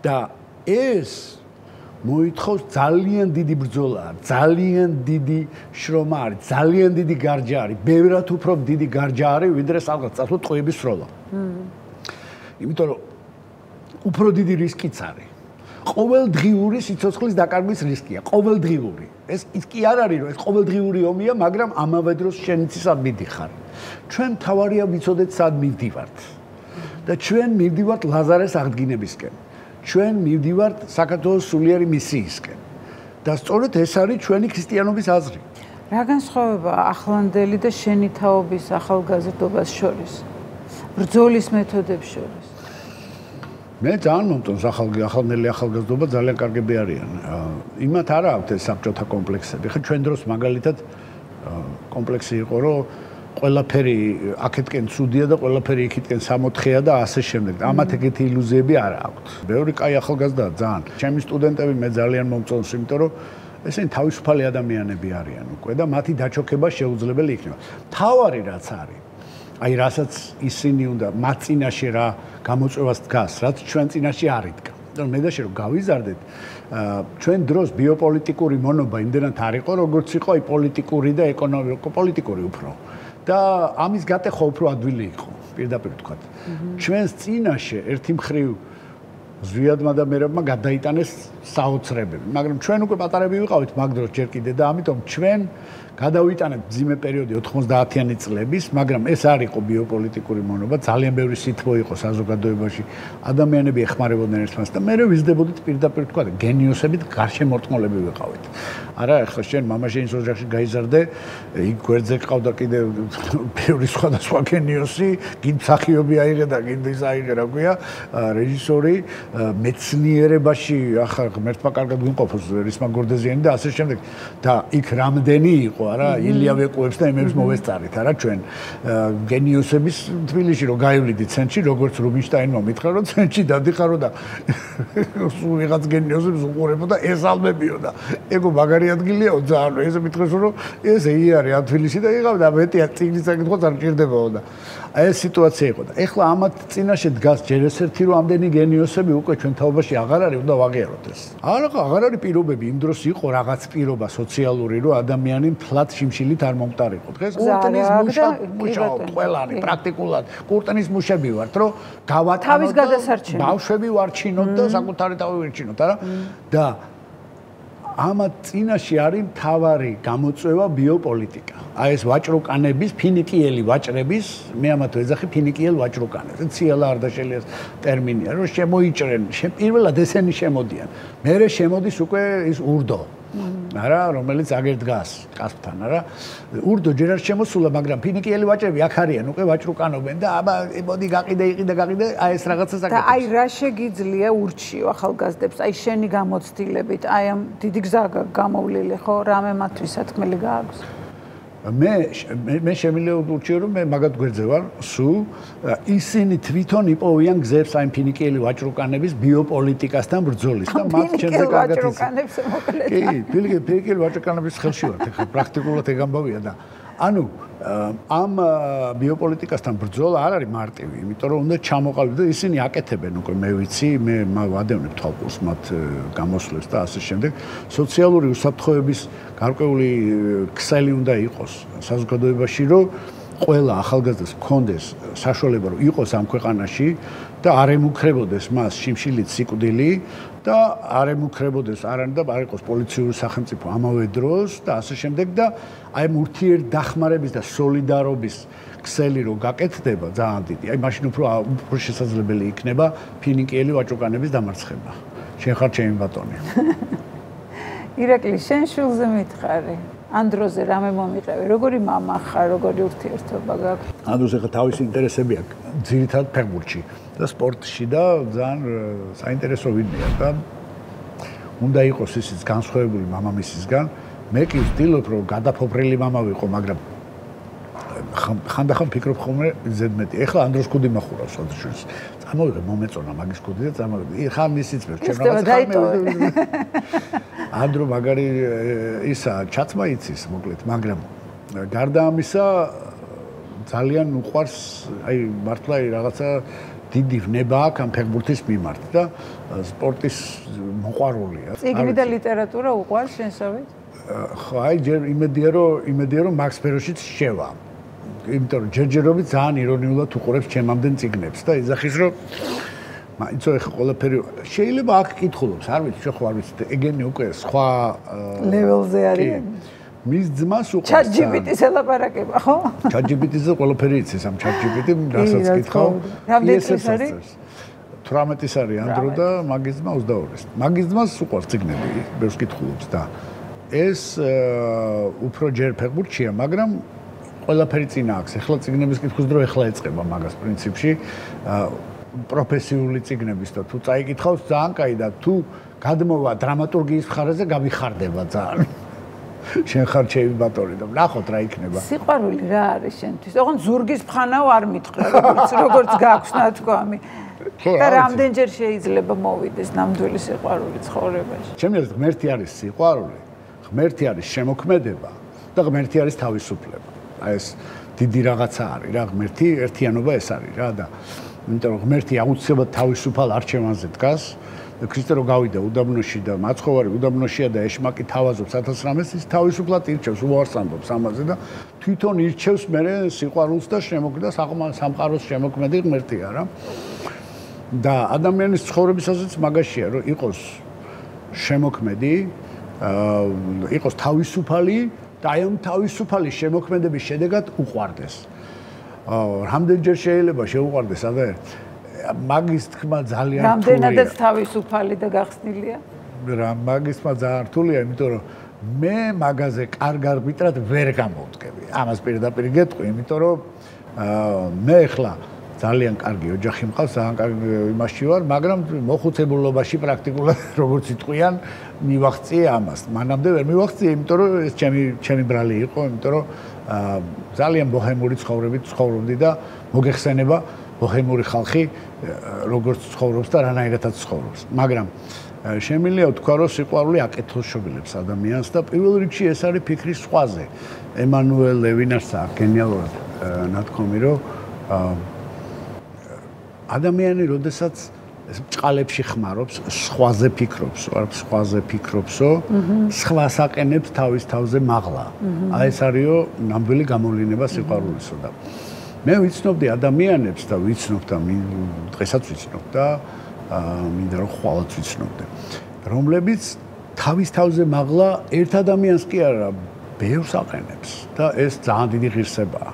და ეს მოითხოვს ძალიან დიდი ბრძოლა, ძალიან დიდი შრომა არის, ძალიან დიდი გარჯა არის, ბევრად უფრო დიდი გარჯა არის, ვიდრე სამწუხაროდ ტყვეების სროლა. იმიტომ რომ უფრო დიდი რისკიც არის. ყოველდღიური სიცოცხლის დაკარგვის რისკია, ყოველდღიური. ეს კი არ არის, რომ ეს ყოველდღიური ომია, მაგრამ ამავე დროს შენ იცი სად მიდიხარ. ჩვენ თავარია ვიცოდეთ სად მივდივართ. და ჩვენ მივდივართ ლაზარეს აღდგინებისკენ. ჩვენ მივდივართ საქართველოს სულიერი მისიისკენ. და სწორედ ეს არის ჩვენი ქრისტიანობის აზრი. რა განსხვავებაა ახლანდელი და შენი თაობის ახალგაზრდობას შორის? ბრძოლის მეთოდებს შორის? მე ძალიან მომწონს ახლანდელი ახალგაზრდობა, ძალიან კარგები არიან. იმათ არა აქვთ ეს საბჭოთა კომპლექსები. ხა ჩვენ დროს მაგალითად კომპლექსი იყო, რომ ყველაფერი აქეთკენ ცუდია და ყველაფერი იქითკენ სამოთხეა და ასე შემდეგ. ამათ ეგეთი ილუზიები არ აქვთ. ბევრი კაი ახალგაზრდაა ძალიან. ჩემი სტუდენტები მე ძალიან მომწონს, იმიტომ რომ ესენი თავისუფალი ადამიანები არიან უკვე და მათი დაჩოქება შეუძლებელი იქნება. თავარი რაც არის, აი რასაც ისინი უნდა მათ წინაშე რა გამოწვევას დგას, რაც ჩვენ წინაშე არ იდგა. და მე და შე რომ გავიზარდეთ, ჩვენ დროს ბიოპოლიტიკური მონობა იმდენად არ იყო, როგორც იყო აი პოლიტიკური და ეკონომიკო-პოლიტიკური უფრო. და ამის გატეხვა უფრო ადვილი იყო, პირდაპირ ვთქვათ. ჩვენს წინაშე ერთი მხრივ ზვიადმა და მერაბმა გადაიტანეს საოცრებები, მაგრამ ჩვენ უკვე პატარები ვიყავით მაგ დროს ჯერ კიდე და ამიტომ ჩვენ გადავიტანეთ მძიმე პერიოდი 90-იანი წლების, მაგრამ ეს არ იყო ბიოპოლიტიკური მონობა, ძალიან ბევრი სითბო იყო საზოგადოებაში, ადამიანები ეხმარებოდნენ ერთმანეთს და მე ვიზრდებოდით პირდაპირ თქვა, გენიოსებით გარშემორტყმოლები ვიყავით. არა, ახლა შენ მამაშენის ოჯახში გაიზარდე, იქ გვერდზე ყავდა კიდე ბევრი სხვადასხვა გენიოსი, კიდე მსახიობი აიღე და კიდე ის აიღე, რა ქვია, რეჟისორი, მეცნიერებაში ახლა ღმერთმა კარგად გვიმყოფოს რისმა გორდეზიანი და ასე შემდეგ და იქ რამდენი იყო არა ილია ვეკუებს და იმებს მოვესწარით არა ჩვენ გენიოსების თბილისში რომ გაივლიდით ცენტრში როგორც რუბინშტაინმა მითხრა რომ ცენტრში დადიხარო და სულ ვიღაც გენიოსებს უყურებო და ესალმებიო და ეგო მაგარი ადგილიაო ძალიან ესე მითხრეს რომ ეს იარი ამ თბილისში და იღავ და მეტია წიგნის საკითხოც არ ჭირდებაო და აი ეს სიტუაცია იყო და ეხლა ამათ წინაშე დგას ჯერ ესერთი რომ ამდენი გენიოსები უკვე ჩვენ თაობაში აღარ არის უნდა ვაღიაროთ ეს აღარ არის პირობები იმ დროს იყო რაღაც პირობა სოციალური რომ ადამიანი ფლად შიმშილით არ მომტარიყო დღეს კურტნის მუშაობ ყველანი პრაქტიკულად კურტნის მუშები ვართ რომ გავატანოთ ბავშვები ვარჩინოთ და საკუთარი თავი ვირჩინოთ არა და ამათ წინაშე არის მთავარი გამოწვევა ბიოპოლიტიკა. აი ეს ვაჭრუკანების, ფინიკიელი ვაჭრების, მე ამათ ვეძახი ფინიკიელ ვაჭრუკანებს. ციალა არდაშელი ეს ტერმინია, რომ შემოიჭრენ, პირველად ესენი შემოდიან. მერე შემოდის უკვე ის ურდო. არა, რომელიც აგერ დგას კასპთან, არა? ურდო ჯერ არ შემოსულა, მაგრამ ფინიკიელი ვაჭრები აქ არიან, უკვე ვაჭრუკანობენ და აბა მოდი გაყიდე, აი ეს რაღაცა საკეთებს. და აი რა შეგიძლია ურჩიო ახალგაზრდებს, აი შენი გამოცდილებით, აი ამ დიდი გზა გამოვლილი ხო, რამე მათთვის სათქმელი გააქვს? მე შემიძლია ურჩიო რომ მე მაგათ გვერდზე ვარ, სულ ისინი თვითონ იპოვიან გზებს აი ფინიკიელი ვაჭრუკანების ბიოპოლიტიკასთან ბრძოლის და მათ ჩემზე კარგად ვაჭრუკანებს მოკლედ. კი, ფინიკიელი ვაჭრუკანების ხელში ვარ, ეხლა პრაქტიკულად ეგ ამბავია და ანუ ამ ბიოპოლიტიკასთან ბრძოლა არ არის მარტივი, იმიტომ რომ უნდა ჩამოყალიბდეს და ისინი აკეთებენ უკვე მე ვიცი, მე ვადევნებ თვალყურს მათ გამოსვლებს და ასე შემდეგ. სოციალური უსაფრთხოების გარკვეული ქსელი უნდა იყოს საზოგადოებაში, რომ ყველა ახალგაზრდას ჰქონდეს საშუალება, რომ იყოს ამ ქვეყანაში და არ ემუქრებოდეს მას შიმშილით სიკვდილი და არ ემუქრებოდეს არანაირ და არ იყოს პოლიციური სახელმწიფო ამავე დროს და ასე შემდეგ და აი ამ ურთიერთდახმარების და სოლიდარობის ქსელი რო გაკეთდება ძალიან დიდი. აი მაშინ უფრო შესაძლებელი იქნება ფინიკიელი ვაჭრუკანების დამარცხება. შენ ხარ ჩემი ბატონი. ირაკლი, შენ შულზე მითხარი. ამ დროზე რამე მომიყევი? როგორი მამა ხარ, როგორი ურთიერთობა გაქვს? ამ დროზე ხა თავისი ინტერესები აქვს, ძირითადად ფეხბურთში და სპორტში და ძალიან საინტერესო ვინმეა და უნდა იყოს ისიც განსხვავებული მამამისისგან. მე კი ვცდილობ რომ გადაფოფრილი მამა ვიყო, მაგრამ ხანდახან ფიქრობ ხოლმე ზედმეტი. ეხლა ამ დროს კუდი მახურავს შესაძლოა. წამოვიღე მომეწონა მაგის კუდი და წამოვიღე. ხან ისიც მე ჩემ რაღაც ანდრო მაგარი ისა ჩაცმა იცის მოკლედ, მაგრამ გარდა ამისა ძალიან უყვარს აი მართლა რაღაცა დიდი ვნება აქვს ამ ფეხბურთის მიმართ და სპორტის მოყვარულია. წიგნი და ლიტერატურა უყვარს შენსავით? ხო, აი ჯერ იმედია რომ მაგ სფეროშიც შევა. იმიტომ რომ ჯერჯერობით ძალიან ირონიულად უყურებს ჩემამდენ წიგნებს და ეძახის რომ მაინც ეხა ყველაფერი შეიძლება აქ კითხულობს, არ ვიცი, ხო არ ვიცი, ეგენი უკვე სხვა ლეველზე არის. მის ძმას უყურებს. ChatGPT-ს ელაპარაკება, ხო? ChatGPT-ზე ყველაფერი იცის ამ ChatGPT-მ, რასაც კითხავ. რამდენი წლის არის? 18-ის არის ანდრო და მაგის ძმა 22-ის. მაგის ძმას უყურებს წიგნები, ბევრს კითხულობს და ეს უფრო ჯერ ფეხბურთშია, მაგრამ ყველაფერი წინა აქვს. ეხლა წიგნების კითხვის დრო ეხლა ეწყება მაგას პრინციპში. პროფესიული წიგნების და თუ წაიკითხავს ძალიან კაი და თუ გადმოვა დრამატურგიის მხარეზე გამიხარდება ძალიან. შენ ხარ ჩემი ბატონი და ნახოთ რა იქნება. სიყვარული რა არის შენთვის? ოღონდ ზურგის ფხანაო არ მითხრა, როგორც გაქვს ნათქვამი. და რამდენჯერ შეიძლება მოვიდეს ნამდვილი სიყვარული ცხოვრებაში? ჩემი აზრით ღმერთი არის სიყვარული, ღმერთი არის შემოქმედება და ღმერთი არის თავისუფლება. აი ეს დიდი რაღაცა არის რა, ღმერთი ერთიანობა ეს არის რა და იმიტომ რომ ღმერთი აუცილებლად თავისუფალ არჩევანზე დგას. ქრისტე რო გავიდა უდაბნოში და მაცხოვარი უდაბნოშია და ეშმაკი თავაზობს 1000 ის თავისუფლად ირჩევს, უარს ამბობს ამაზე და თვითონ ირჩევს მერე სიყვარულს და შემოქმედას სამყაროს შემოქმედი ღმერთია რა. და ადამიანის ცხოვრებისაზეც მაგაშია რომ იყოს შემოქმედი, იყოს თავისუფალი და აი ამ თავისუფალი შემოქმედების შედეგად უყვარდეს. რამდენჯერ შეიძლება შეუყვარდეს ადერ მაგის თქმა ძალიან რთულია. რამდენადაც თავისუფალი და გახსნილია? რა მაგის თქმა ძალიან რთულია, იმიტომ რომ მე მაგაზე კარგ არბიტრად ვერ გამოვდგები. ამას პირდაპირ გეტყვი, იმიტომ რომ მე ახლა ძალიან კარგი ოჯახი მყავს, ძალიან კარგი იმაში ვარ, მაგრამ მოხუცებულობაში პრაქტიკულად როგორც იტყვიან, მივახციე ამას. მანამდე ვერ მივახციე, იმიტომ რომ ეს ჩემი ბრალი იყო, იმიტომ რომ ძალიან ბოჰემური ცხოვრებით ცხოვრობდი და მოგეხსენება ბოჰემური ხალხი როგორც ცხოვრობს და რანაირადაც ცხოვრობს. მაგრამ შემიძლია ვთქვა, რომ სიყვარული აკეთოს შობილებს ადამიანს და პირველ რიგში ეს არის ფიქრის სხვაზე. ემანუელ ლევინას აქვს გენიალურად ნათქვამი, რომ ადამიანი, როდესაც წყალებში ხმარობს, სხვაზე ფიქრობსო, სხვას აყენებს თავის თავზე მაღლა. აი ეს არისო ნამდვილი გამოვლინება სიყვარულისო და მე ვიცნობდი ადამიანებს და ვიცნობ და დღესაც ვიცნობ და მინდა რომ ხვალაც ვიცნობდე, რომლებიც თავის თავზე მაღლა ერთ ადამიანს კი არა, ბევრს აყენებს და ეს ძალიან დიდი ღირსებაა.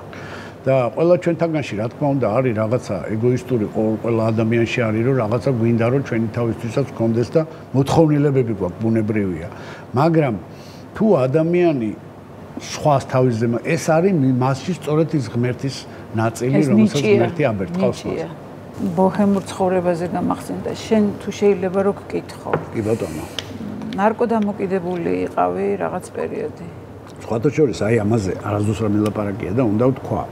და ყველა ჩვენთაგანში რა თქმა უნდა არის რაღაცა ეგოისტური ყველა ადამიანში არის რომ რაღაცა გვინდა რომ ჩვენი თავისთვისაც გქონდეს და მოთხოვნილებები გვაქვს ბუნებრივია. მაგრამ თუ ადამიანი სხვას თავისზე ეს არის მასში სწორედ ის ღმერთის ნაწილი, რომელსაც ღმერთი აბერტყავს. ბოჰემურ ცხოვრებაზე გამახსენდა. შენ თუ შეიძლება რომ გკითხო. კი ბატონო. ნარკოდამოკიდებული იყავი რაღაც პერიოდი. სხვათა შორის აი ამაზე არასდროს რა მელაპარაკია და უნდა ვთქვა,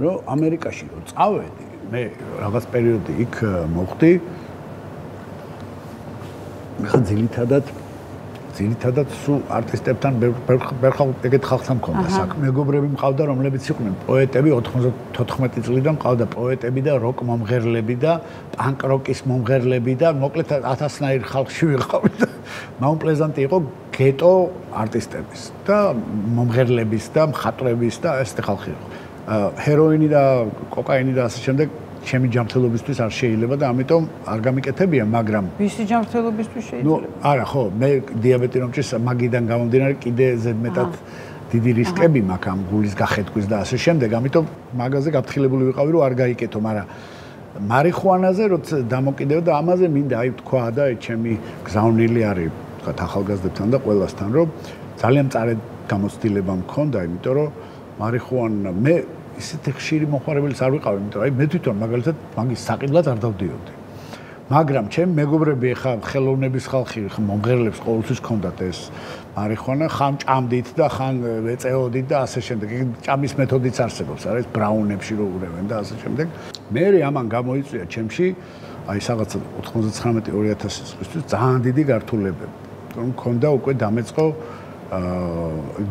რომ ამერიკაში რო წავედი, მე რაღაც პერიოდი იქ მოხდი. მე ხა ძირითადად სულ არტისტებთან ეგეთ ხალხთან მქონდა საქმე. მეგობრები მყავდა, რომლებიც იყვნენ პოეტები, 94 წლიდან მყავდა პოეტები და როკ მომღერლები და პანკ როკის მომღერლები და მოკლედ 1000-ნაირ ხალხში ვიყავი და მაუნპლეზანტი იყო გეტო არტისტების და მომღერლების და მხატვრების და ესეთი ხალხი იყო. ჰეროინი და კოკაინი და ასე შემდეგ ჩემი ჯანმრთელობისთვის არ შეიძლება და ამიტომ არ გამიკეთებია, მაგრამ ვისი ჯანმრთელობისთვის შეიძლება? არა, ხო, მე დიაბეტი რომ ჭირს, მაგიდან გამომდინარე კიდე ზედმეტად დიდი რისკები მაქვს ამ გულის გახეთქვის და ასე შემდეგ, ამიტომ მაგაზე გაფრთხილებული ვიყავი, რომ არ გაიკეთო, მაგრამ მარიხუანაზე როცა დამოკიდებ და ამაზე მინდა აი თქვა და ჩემი გზავნილი არის, თქვა ახალგაზრდებთან და ყველასთან, რომ ძალიან მწარე გამოცდილება მქონდა, იმიტომ რომ მარიხუანა მე ისეთი ხშირი მოხმარებელიც არ ვიყავი, იმიტომ აი მე თვითონ მაგალითად მაგის საყიდლად არ დავდიოდი. მაგრამ ჩემ მეგობრები ხა ხელოვნების ხალხი მომღერლებს ყოველთვის ჰქონდათ ეს მარიხუანა, ხან ჭამდით და ხან ეწეოდით და ასე შემდეგ. ჭამის მეთოდიც არსებობს, არის ბრაუნებში რო ურევენ და ასე შემდეგ. მე ამან გამოიწვია ჩემში აი რაღაცა 99-2000 წლისთვის ძალიან დიდი გართულებები. რომ მქონდა უკვე დამეწყო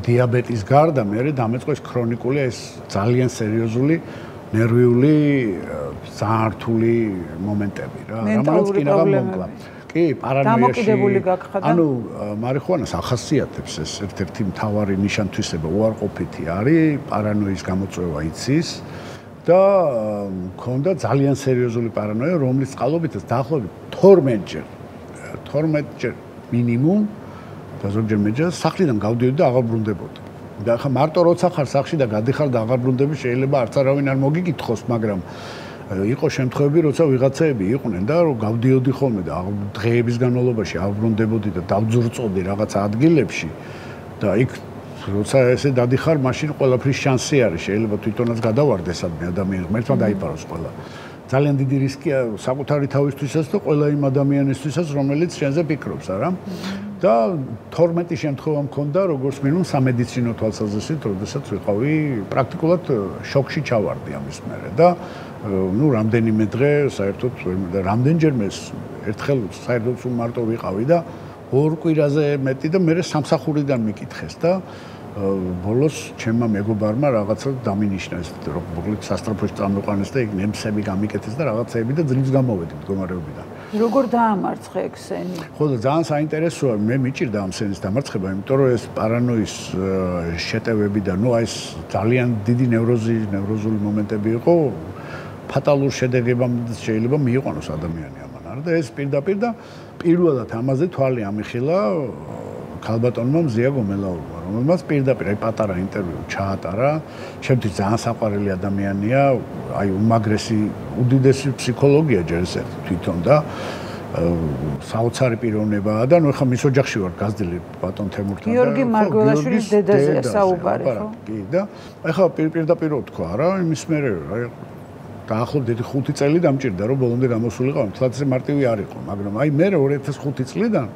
დიაბეტის გარდა მე დამეწყოს ქრონიკული ეს ძალიან სერიოზული ნერვიული ძალიან რთული მომენტები რა. რამაც კინაღა მომკლა. კი, დამოკიდებული გაგხადა. ანუ მარიხუანას ახასიათებს ეს ერთ-ერთი მთავარი ნიშან-თვისება უარყოფითი არის, პარანოის გამოწვევა იცის და მქონდა ძალიან სერიოზული პარანოია, რომლის წყალობითაც დაახლოებით 12ჯერ მინიმუმ და ზოგჯერ მეჯერ სახლიდან გავდიოდი და აღარ ბრუნდებოდი. და ახლა მარტო როცა ხარ სახლში და გადიხარ და აღარ ბრუნდები, შეიძლება არც არავინ არ მოგიკითხოს, მაგრამ იყო შემთხვევები, როცა ვიღაცაები იყვნენ და რომ გავდიოდი ხოლმე და დღეების განმავლობაში აბრუნდებოდი და დავძურწოდი რაღაც ადგილებში და იქ როცა ესე დადიხარ, მაშინ ყველაფრის შანსი არის, შეიძლება თვითონაც გადავარდეს სადმე ადამიანი, ღმერთმა დაიფაროს ყველა. ძალიან დიდი რისკია საკუთარი თავისთვისაც და ყველა იმ ადამიანისთვისაც, რომელიც შენზე ფიქრობს, არა? და 12 შემთხვევა მქონდა, როგორც მინიმუმ სამედიცინო თვალსაზრისით, როდესაც ვიყავი პრაქტიკულად შოკში ჩავარდი ამის მერე და ну რამდენიმე დღე საერთოდ რამდენჯერმე ერთხელ საერთოდ სულ მარტო ვიყავი და 2 კვირაზე მეტი და მე სამსახურიდან მიკითხეს და ბოლოს ჩემმა მეგობარმა რაღაცა დამინიშნა ეს რომ მოკლედ სასტრაფოში წამოყვანეს და იქ ნემსები გამიკეთეს და რაღაცეები და ძლივს გამოვედი მდგომარეობიდან. როგორ დაამარცხე ქსენი? ხო და ძალიან საინტერესოა, მე მიჭირდა ამ სცენის დამარცხება, იმიტომ რომ ეს პარანოის შეტევები და ну ეს ძალიან დიდი ნევროზული მომენტები იყო. ფატალურ შედეგებამდე შეიძლება მიიყვანოს ადამიანი ამან, არა და ეს პირდაპირ და პირველად ამაზე თვალი ამიხილა ქალბატონმა მზია გომელაურმა, რომელმაც პირდაპირ აი პატარა ინტერვიუ ჩაატარა. ჩემთვის ძალიან საყვარელი ადამიანია, აი უმაგრესი, უდიდესი ფსიქოლოგია ჯერ ეს თვითონ და საოცარი პიროვნებაა და ნუ ახლა მის ოჯახში ვარ გაზრდილი ბატონ თემურთან და გიორგი მარგველაშვილის დედაზეა საუბარი, ხო? კი და ახლა პირდაპირ ვთქვა რა, იმის მერე აი დაახლოებით 5 წელი დამჭირდა რომ ბოლომდე გამოსულიყო, თლაც მარტივი არ იყო, მაგრამ აი მე 2005 წლიდან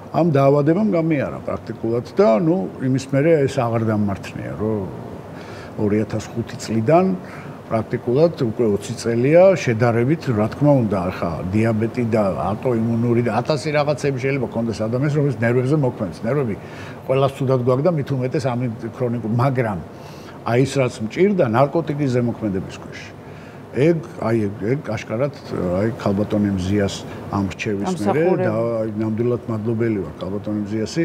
ამ დაავადებამ გამიარა პრაქტიკულად და ნუ იმის მერე ეს აღარ დამმართნია, რომ 2005 წლიდან პრაქტიკულად უკვე 20 წელია შედარებით, რა თქმა უნდა, ახლა დიაბეტი და ავტოიმუნური და 1000 რაღაცები შეიძლება კონდეს ადამიანს, რომელიც ნერვებზე მოქმედებს. ნერვები ყველას თუდად გვაქვს და მით უმეტეს ამ ქრონიკულ, მაგრამ აი ის რაც მჭირდა ნარკოტიკის ზემოქმედების ქვეშ. ეგ აშკარად აი ქალბატონი მზიას ამ რჩევის მერე და აი ნამდვილად მადლობელი ვარ ქალბატონი მზიასი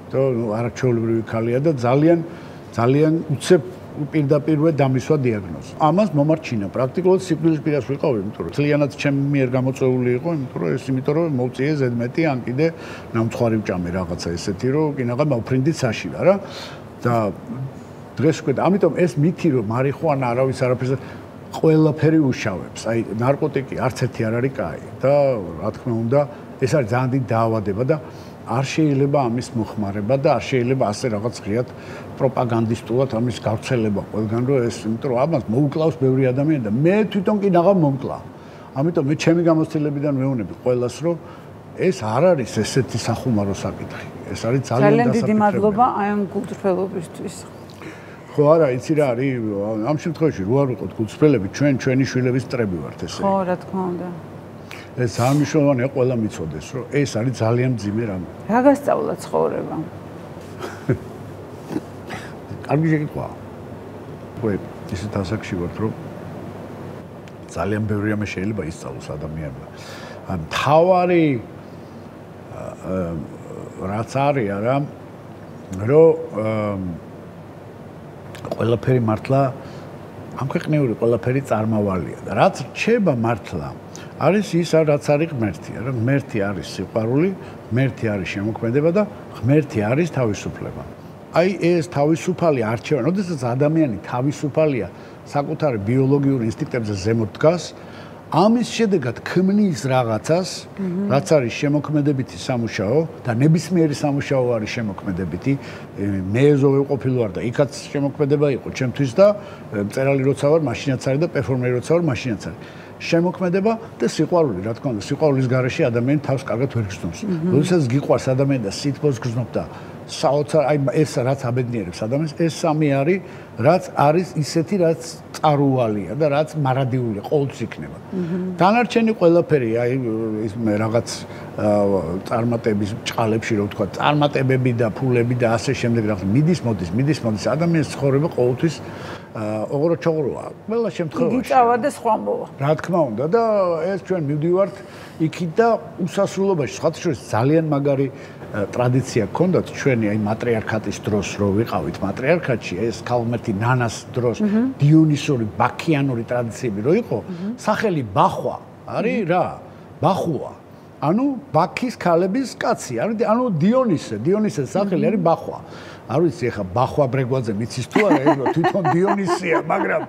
და არაჩვეულებრივი ქალია და ძალიან უცებ პირდაპირვე დამისვა დიაგნოზი. ამას მომარჩინა პრაქტიკულად სიკვდილის პირას ვიყავი, იმიტომ რომ ძალიანაც ჩემი მიერ გამოწვეული იყო, იმიტომ რომ მოვწიე ზედმეტი ან კიდე ნამცხვარი ვჭამე რაღაცა ესეთი, რომ კინაღა მოვფრინდით საშილა რა და დღეს უკვე ამიტომ ეს მითი რომ მარიხუანა არავის არაფერს ყველაფერი უშავებს. აი ნარკოტიკი არც ერთი არ არის კაი და რა თქმა უნდა ეს არის ძალიან დიდი დაავადება და არ შეიძლება ამის მოხმარება და არ შეიძლება ასე რაღაც ღიად პროპაგანდისტულად ამის გავრცელება ყველგან რომ ეს იმიტომ რომ ამას მოუკლავს ბევრი ადამიანი და მე თვითონ კი ნაღა მომკლა. ამიტომ მე ჩემი გამოცდილებიდან მეუბნები ყველას რომ ეს არ არის ესეთი სახუმარო საკითხი. ეს არის ძალიან დიდი მადლობა აი ამ გულწრფელობისთვის. ხო არა, იცი რა არის, ამ შემთხვევაში რო არ ვიყოთ გულწრფელები, ჩვენი შვილების წრები ვართ ესე. ხო, რა თქმა უნდა. ეს ძალიან მნიშვნელოვანია ყველა მიცოდეს, რომ ეს არის ძალიან მძიმე რამე. რა გასწავლა ცხოვრება? კარგი შეკითხვაა. ხო, ისეთ ასაკში ვართ, რომ ძალიან ბევრი რამე შეიძლება ისწავლოს ადამიანმა. მთავარი რაც არის არა, რომ ყველაფერი მართლა ამ ქვეყნიური ყველაფერი წარმავალია და რაც რჩება მართლა არის ის რაც არის ღმერთი, რა ღმერთი არის სიყვარული, ღმერთი არის შემოქმედება და ღმერთი არის თავისუფლება. აი ეს თავისუფალი არჩევა, როდესაც ადამიანი თავისუფალია საკუთარი ბიოლოგიური ინსტინქტებზე ზემოთ დგას, ამის შედეგად ქმნის რაღაცას, რაც არის შემოქმედებითი სამუშაო და ნებისმიერი სამუშაო არის შემოქმედებითი. მე ეზოვე ყოფილი ვარ და იქაც შემოქმედება იყო ჩემთვის და მწერალი როცა ვარ, მაშინაც არის და პერფორმერი როცა ვარ, მაშინაც არის. შემოქმედება და სიყვარული, რა თქმა უნდა, სიყვარულის გარეშე ადამიანი თავს კარგად ვერ გრძნობს. როდესაც გიყვარს ადამიანი და სითბოს გრძნობ და საოცარ აი ეს რაც აბედნიერებს ადამიანს, ეს სამი არის, რაც არის ისეთი, რაც წარუვალია და რაც მარადიულია, ყოველთვის იქნება. დანარჩენი ყველაფერი, აი ის რაღაც წარმატების ჭყალებში, რო ვთქვა, წარმატებები და ფულები და ასე შემდეგ რა მიდის ადამიანის ცხოვრება ყოველთვის ოღონდ-ჩოღოროა. ყველა შემთხვევაში. იგიწავა და სხვა მოვა. რა თქმა უნდა და ეს ჩვენ მივდივართ იქით და უსასრულობაში, სხვათა შორის ძალიან მაგარი ტრადიცია გქონდათ ჩვენი აი მატრიარქატის დროს რო ვიყავით მატრიარქატში ეს ქალღმერთი ნანას დროს დიონისური ბაქიანური ტრადიციები რო იყო სახელი ბახვა არის რა ბახუა ანუ ბაქის ქალების კაცი არის ანუ დიონისეს სახელი არის ბახვა არ ვიცი ეხა ბახვა ბრეგვაძე მიცის თუ არა ეგ თვითონ დიონისია მაგრამ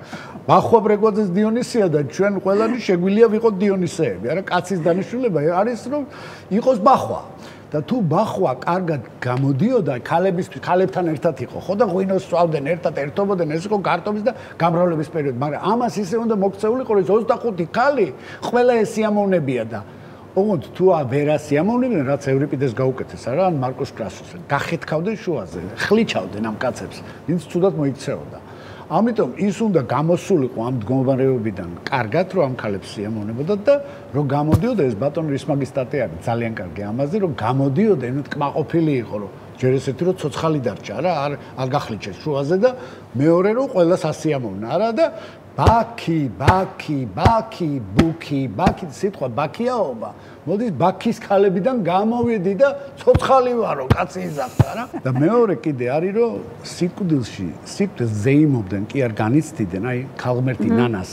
ბახვა ბრეგვაძეს დიონისია და ჩვენ ყველანი შეგვიძლია ვიყოთ დიონისეები არა კაცის დანიშნულება არის რომ იყოს ბახვა და თუ ბახვა კარგად გამოდიოდა ქალებთან ერთად იყო ხო და ღვინოს სწავდნენ ერთად ერთობოდნენ ეს იყო გარტობის და გამრავლების პერიოდი მაგრამ ამას ისე უნდა მოქცეულიყო რომ 25 ქალი ყველა ეს სიამოვნებია და ოღონდ თუ ვერ ასიამოვნებდნენ რაც ევრიპიდეს გაუკეთეს არა ან მარკუს კრასუსს გახეთქავდნენ შუაზე ხლიჩავდნენ ამ კაცებს ვინც თუდად მოიქცეოდა ამიტომ ის უნდა გამოსულიყო ამ მდგომარეობიდან კარგად რომ ამ ქალებს სიამოვნებოდათ და რომ გამოდიოდა ეს ბატონ რისმაგის სტატია არის ძალიან კარგი ამაზე რომ გამოდიოდა ანუ კმაყოფილი იყო რომ ჯერ ესეთი რომ ცოცხალი დარჩა რა არ გახლიჩეს შუაზე და მეორე რომ ყველას ასიამოვნა არა და ბაქი სიტყვა ბაქიაობა მოდის ბაქის ქალებიდან გამოვიდი და ცოცხალი ვარო კაცი იზახდა რა და მეორე კიდე არის რომ სიკვდილს ზეიმობდნენ კი არ განიცდიდნენ აი ქალღმერთი ნანას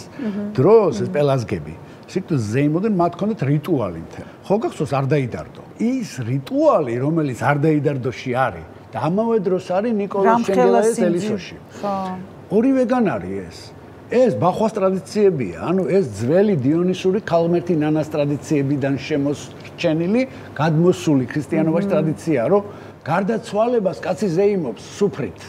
დროს ეს პელაზგები სიკვდილს ზეიმობდნენ მათ ჰქონდათ რიტუალი მთელი ხო გახსოვს არ დაიდარდო ის რიტუალი რომელიც არ დაიდარდოში არის და ამავე დროს არის ნიკოლოზ შენგელაიას ელისოში ხო ორივეგან არის ეს ბახვას ტრადიციებია, ანუ ეს ძველი დიონისური ქალღმერთი ნანას ტრადიციებიდან შემორჩენილი, გადმოსული ქრისტიანობაში ტრადიციაა, რომ გარდაცვალებას კაცი ზეიმობს სუფრით.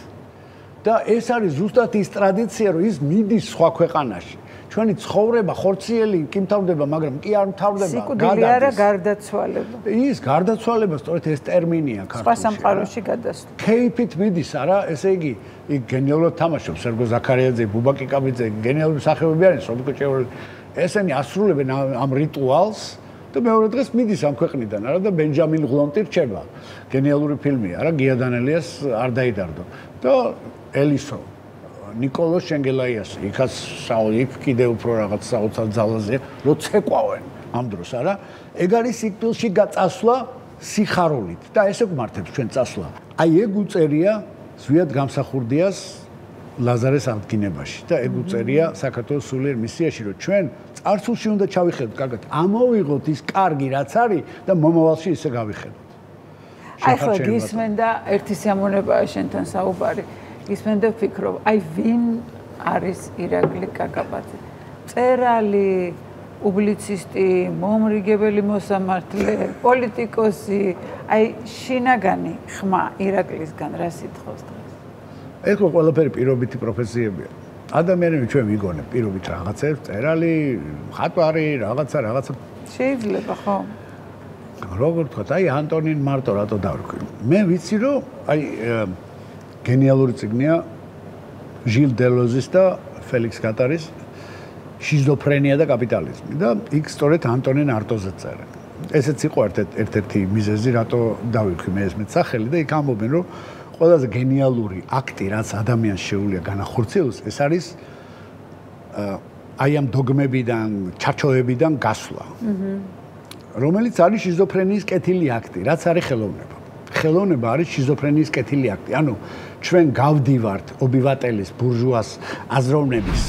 და ეს არის ზუსტად ის ტრადიცია, რომ ის მიდის სხვა ქვეყანაში. ჩვენი ცხოვრება ხორციელი კი მთავრდება, მაგრამ კი არ მთავრდება. სიკვდილი არა გარდაცვალება. ის გარდაცვალება სწორედ ეს ტერმინია ქართულში. სხვა სამყაროში გადასვლა. ქეიფით მიდის, არა, ესე იგი, იქ გენიალურად თამაშობს სერგო ზაქარიაძე, ბუბა კიკაბიძე, გენიალური სახეობები არის, სოფიკო ჭეური. ესენი ასრულებენ ამ რიტუალს და მეორე დღეს მიდის ამ ქვეყნიდან, არა და ბენჯამინ ღლონტი რჩება. გენიალური ფილმია, არა, გია დანელიას არ დაიდარდო. და ელისო ნიკოლოზ შენგელაიას იქაც იქ კიდე უფრო რაღაც საოცარ ძალაზე რო ცეკვავენ ამ დროს არა ეგ არის სიკვდილში გაწასვლა სიხარულით და ესე გვმართებს ჩვენ წასვლა აი ეგ უწერია ზვიად გამსახურდიას ლაზარეს აღდგინებაში და ეგ უწერია საქართველოს სულიერ მისიაში რომ ჩვენ წარსულში უნდა ჩავიხედოთ კარგად ამოვიღოთ ის კარგი რაც არის და მომავალში ისე გავიხედოთ აი ხო გისმენდა ერთი სიამოვნებაა შენთან საუბარი ისმენ და ვფიქრობ, აი ვინ არის ირაკლი კაკაბაძე? მწერალი, პუბლიცისტი, მომრიგებელი მოსამართლე, პოლიტიკოსი, აი შინაგანი ხმა ირაკლისგან რა სიტყავს დღეს? ეხლა ყველაფერი პირობითი პროფესიებია. ადამიანები ჩვენ ვიგონებ პირობით რაღაცებს, მწერალი, მხატვარი, რაღაცა. შეიძლება ხო? როგორ თქვა, აი ანტონინ მარტო რატო დავრქვი? მე ვიცი რომ აი გენიალური წიგნია ჟილ დელოზის და ფელიქს კატარის შიზოფრენია და კაპიტალიზმი და იქ სწორედ ანტონინ არტოზე წერენ. ესეც იყო ერთ-ერთი მიზეზი, რატო დავირქვი მე ეს მეტსახელი და იქ ამბობენ, რომ ყველაზე გენიალური აქტი, რაც ადამიანს შეუძლია განახორციელოს, ეს არის აი ამ დოგმებიდან, ჩარჩოებიდან გასვლა. რომელიც არის შიზოფრენიის კეთილი აქტი, რაც არის ხელოვნება. ხელოვნება არის შიზოფრენიის კეთილი აქტი. ანუ ჩვენ გავდივართ ობივატელის ბურჟუას აზროვნების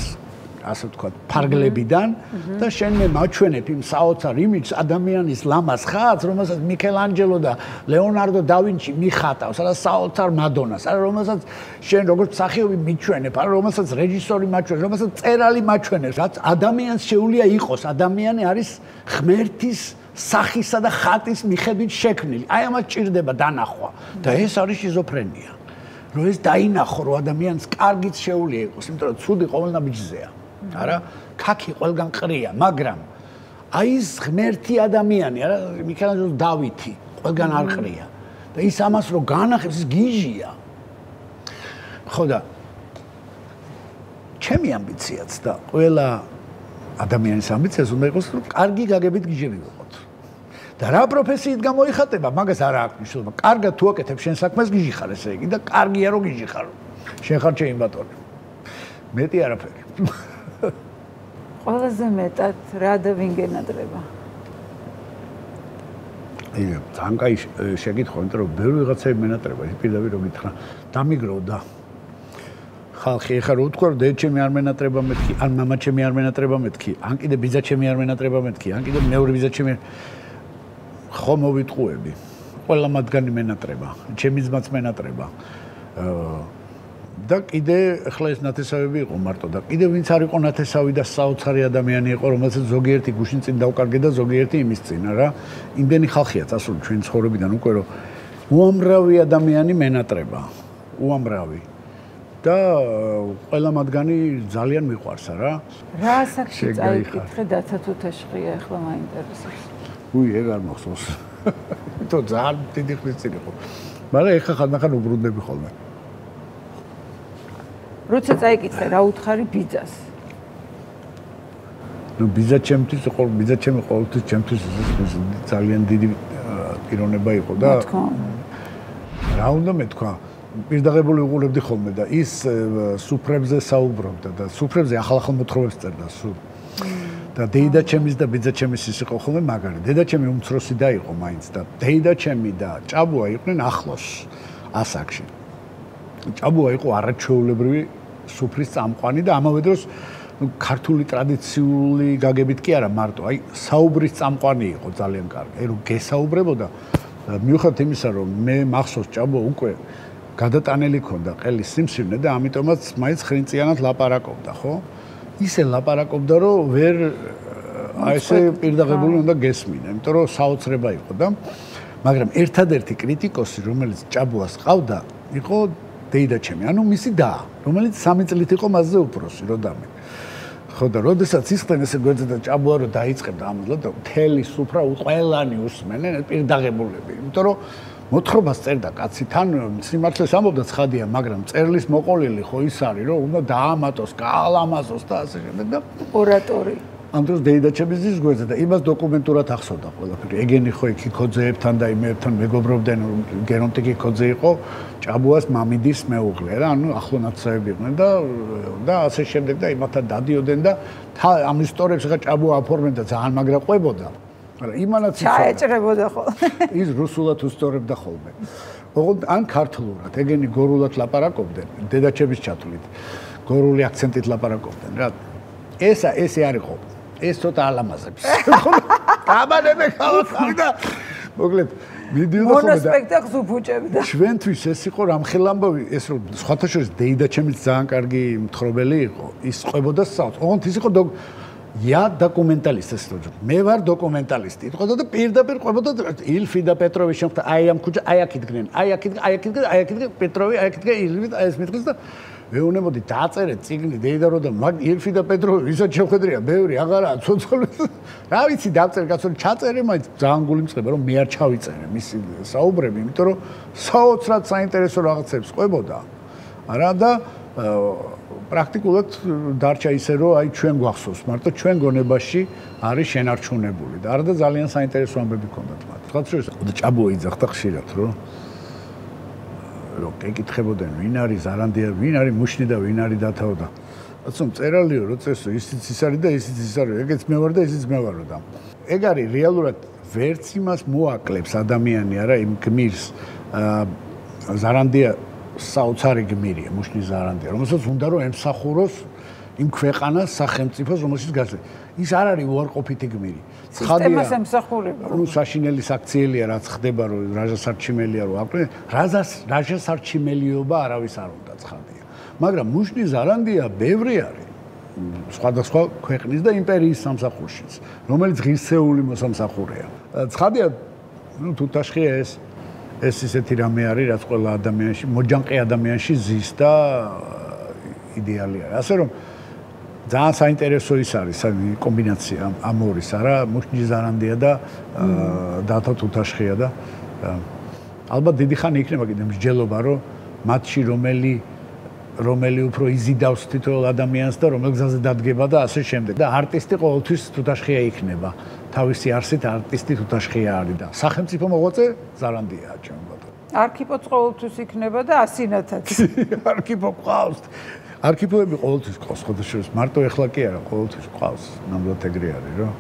ასე ვთქვათ, ფარგლებიდან და შენ მე მაჩვენებ იმ საოცარ იმიჯს ადამიანის ლამაზ ხატს, რომელსაც მიქელანჯელო და ლეონარდო და ვინჩი მიხატავს, არა საოცარ მადონას, არა რომელსაც შენ როგორც მსახიობი მიჩვენებ, არა რომელსაც რეჟისორი მაჩვენებს, რომელსაც მწერალი მაჩვენებს, რაც ადამიანს შეუძლია იყოს. ადამიანი არის ღმერთის სახისა და ხატის მიხედვით შექმნილი. აი ამას ჭირდება დანახვა და ეს არის შიზოფრენია. რომ ეს დაინახო, რომ ადამიანს კარგიც შეუძლია იყოს, იმიტომ რომ ცუდი ყოველნა ბიჭზეა. არა, ქაქი ყველგან ყრია, მაგრამ აი ეს ღმერთი ადამიანი, არა, მიქელანჯელო დავითი ყველგან არ ყრია. და ის ამას რო განახებს, ის გიჟია. ხო და ჩემი ამბიციაც და ყველა ადამიანის ამბიციაც უნდა იყოს, რომ კარგი გაგებით გიჟები ვიყოთ. და რა პროფესიით გამოიხატება, მაგას არ აქვს მნიშვნელობა. კარგად თუ აკეთებ შენ საქმეს, გიჟი ხარ ესე იგი და კარგია რომ გიჟი ხარ. შენ ხარ ჩემი ბატონი. მეტი არაფერი. ყველაზე მეტად რა და ვინ გენადრება? იგივე, ძალიან კაი შეკითხვა, იმიტომ რომ ბევრი ვიღაცები მენატრება, ის პირდაპირ რომ გითხრა, დამიგროვდა. ხალხი ეხლა რო ვთქვა, რომ დედაჩემი არ მენატრება მეთქი, ან მამაჩემი არ მენატრება მეთქი, ან კიდე ბიძაჩემი არ მენატრება მეთქი, ან კიდე მეორე ბიძაჩემი ხო მოვიტყუები. ყველა მათგანი მენატრება, ჩემი ძმაც მენატრება. და კიდე ახლა ეს ნათესავები იყო მარტო და კიდე ვინც არ იყო ნათესავი და საოცარი ადამიანი იყო, რომელსაც ზოგიერთი გუშინ წინ დავკარგე და ზოგიერთი იმის წინ, რა. იმდენი ხალხია წასული ჩვენ ცხოვრებიდან უკვე რომ უამრავი ადამიანი მენატრება. უამრავი. და ყველა მათგანი ძალიან მიყვარს, რა. რა ასაკში წაიკითხე დაცა თუთაშხია, ახლა მაინტერესებს. უი, ეგ არ მახსოვს. თო ძალიან დიდი ხნის წინ იყო. მაგრამ ეხლა ხანდახან უბრუნდები ხოლმე. როცა წაიკითხე, რა უთხარი ბიძას? ნუ ბიძა ჩემთვის იყო, ბიძა ჩემი ყოველთვის ჩემთვის ძალიან დიდი პიროვნება იყო და რა უნდა მეთქვა? პირდაღებული უყურებდი ხოლმე და ის სუფრებზე საუბრობდა და სუფრებზე ახალ მოთხრობებს წერდა სულ. და დედაჩემის და ბიძაჩემის ის იყო ხოლმე მაგარი. დედაჩემი უმცროსი და იყო მაინც და დედაჩემი და ჭაბუა იყვნენ ახლოს ასაკში. ჭაბუა იყო არაჩვეულებრივი სუფრის წამყვანი და ამავე დროს ქართული ტრადიციული გაგებით კი არა მარტო, აი საუბრის წამყვანი იყო ძალიან კარგი. აი რომ გესაუბრებოდა მიუხედავად იმისა, რომ მე მახსოვს ჭაბუა უკვე გადატანელი ქონდა ყელის სიმსივნე და ამიტომაც მაინც ხრინწიანად ლაპარაკობდა, ხო? ისე ლაპარაკობდა, რომ ვერ აი ესე პირდაღებული უნდა გესმინა, იმიტომ რომ საოცრება იყო და მაგრამ ერთადერთი კრიტიკოსი, რომელიც ჭაბუას ყავდა, იყო დედაჩემი, ანუ მისი და, რომელიც 3 წლით იყო მასზე უფროსი, როდამე. ხო და როდესაც ისხდნენ ესე გვერდზე და ჭაბუა რო დაიწყებდა ამბლად და მთელი სუფრა ყველანი უსმენენ პირდაღებულები, იმიტომ რომ მოთხრობას წერდა კაცი, თან სიმართლეს ამბობდა ცხადია, მაგრამ წერლის მოყოლილი ხო ის არის, რომ უნდა დაამატოს, გაალამაზოს და ასე შემდეგ და ორატორი. ამ დროს დედაჩემის ზის გვერდზე და იმას დოკუმენტურად ახსოვდა ყველაფერი. ეგენი ხო ქიქოძეებთან და იმებთან მეგობრობდნენ, გერონტი ქიქოძე იყო ჭაბუას მამიდის მეუღლე რა, ანუ ახლო ნაცრები იყვნენ და ასე შემდეგ და იმათთან დადიოდნენ და ამ ისტორიებს ხა ჭაბუა აფორმებდა ძალიან მაგრა ყვებოდა. მაგრამ იმანაც ჩაეჭრებოდა ხოლმე. ის რუსულად უსწორებდა ხოლმე. ოღონდ ან ქართლურად, ეგენი გორულად ლაპარაკობდნენ, დედაჩემის ჩათვლით. გორული აქცენტით ლაპარაკობდნენ რა. ესე არ იყო. ეს ცოტა ალამაზებს. გამანებე ხალხი და მოკლედ მიდიოდა ხოლმე და მონოსპექტაკლს უფუჭებდა. ჩვენთვის ეს იყო რამხელა ამბავი, ეს რომ სხვათა შორის დედაჩემიც ძალიან კარგი მთხრობელი იყო. ის ყვებოდა საოცრად. ოღონდ ის იყო я документалист ეს რო მე ვარ დოკუმენტალისტი. იტყოდა და პირდაპირ ყვებოდა ილფი და პეტროვი შემხდა აი ამ ქუჩა აი აქ იდგნენ. აი აქ იდგნენ პეტროვი, აი აქ იდგნენ ილფი და ეს მითხეს და მეუნებოდი დაწერე წიგნი დეიდა რო და ილფი და პეტროვი ვისაც შეხვედრია ბევრი აღარაა ცოცხალი. რა ვიცი დაწერე კაცო ჩაწერე მაინც ძალიან გული მწყება რომ მე არ ჩავიწერე მისი საუბრები, იმიტომ რომ საოცრად საინტერესო რაღაცებს ყვებოდა. არა და პრაქტიკულად დარჩა ისე რომ აი ჩვენ გვახსოვს მარტო ჩვენ გონებაში არის შენარჩუნებული და არა და ძალიან საინტერესო ამბები ჰქონდათ მათ. ხალხ შორის ჭაბუა იძახდა ხშირად რომ ეკითხებოდნენ ვინ არის ზარანდია, ვინ არის მუშნი და ვინ არის დათაო და ასე მწერალიო რო წესო ისიც ის არის და ისიც ის არის, ეგეც მე ვარ და ისიც მე ვარო და ეგ არის რეალურად ვერც იმას მოაკლებს ადამიანი არა იმ გმირს ზარანდია საოცარი გმირია მუშნი ზარანდია, რომელსაც უნდა რომ ემსახუროს იმ ქვეყანას სახელმწიფოს, რომელშიც გასული. ის არ არის უარყოფითი გმირი. სისტემას ემსახურება. ნუ საშინელი საქციელია, რაც ხდება, რომ რაჟასარჩიმელია, რომ აკვირდენ, რაჟასარჩიმელიობა არავის არ უნდა ცხადია. მაგრამ მუშნი ზარანდია ბევრი არის. სხვადასხვა ქვეყნის და იმპერიის სამსახურშიც, რომელიც ღირსეული მოსამსახურეა. ცხადია, ნუ თუთაშხია ეს ისეთი რამე არის, რაც ყველა ადამიანში, მოჯანყე ადამიანში ზის და იდეალი არის. ასე რომ ძალიან საინტერესო ის არის კომბინაცია ამორის, არა, მუშნი ზარანდია და დათა თუთაშხია და ალბათ დიდი ხანი იქნება კიდე მსჯელობა, რომ მათში რომელი რომელი უფრო იზიდავს თითოეულ ადამიანს და რომელ გზაზე დადგება და ასე შემდეგ. და არტისტი ყოველთვის თუთაშხია იქნება. თავისი არსით არტისტი თუთაშხია არის და სახელმწიფო მოღვაწე ზარანდია ჩემბატო. არქიპოც ყოველთვის იქნება და ასინათაც. არქიპო ყავს. არქიპოები ყოველთვის ყავს, ხოდაშორის მარტო ეხლა კი არა, ყოველთვის ყავს. ნამდვილად ეგრე არის, რომ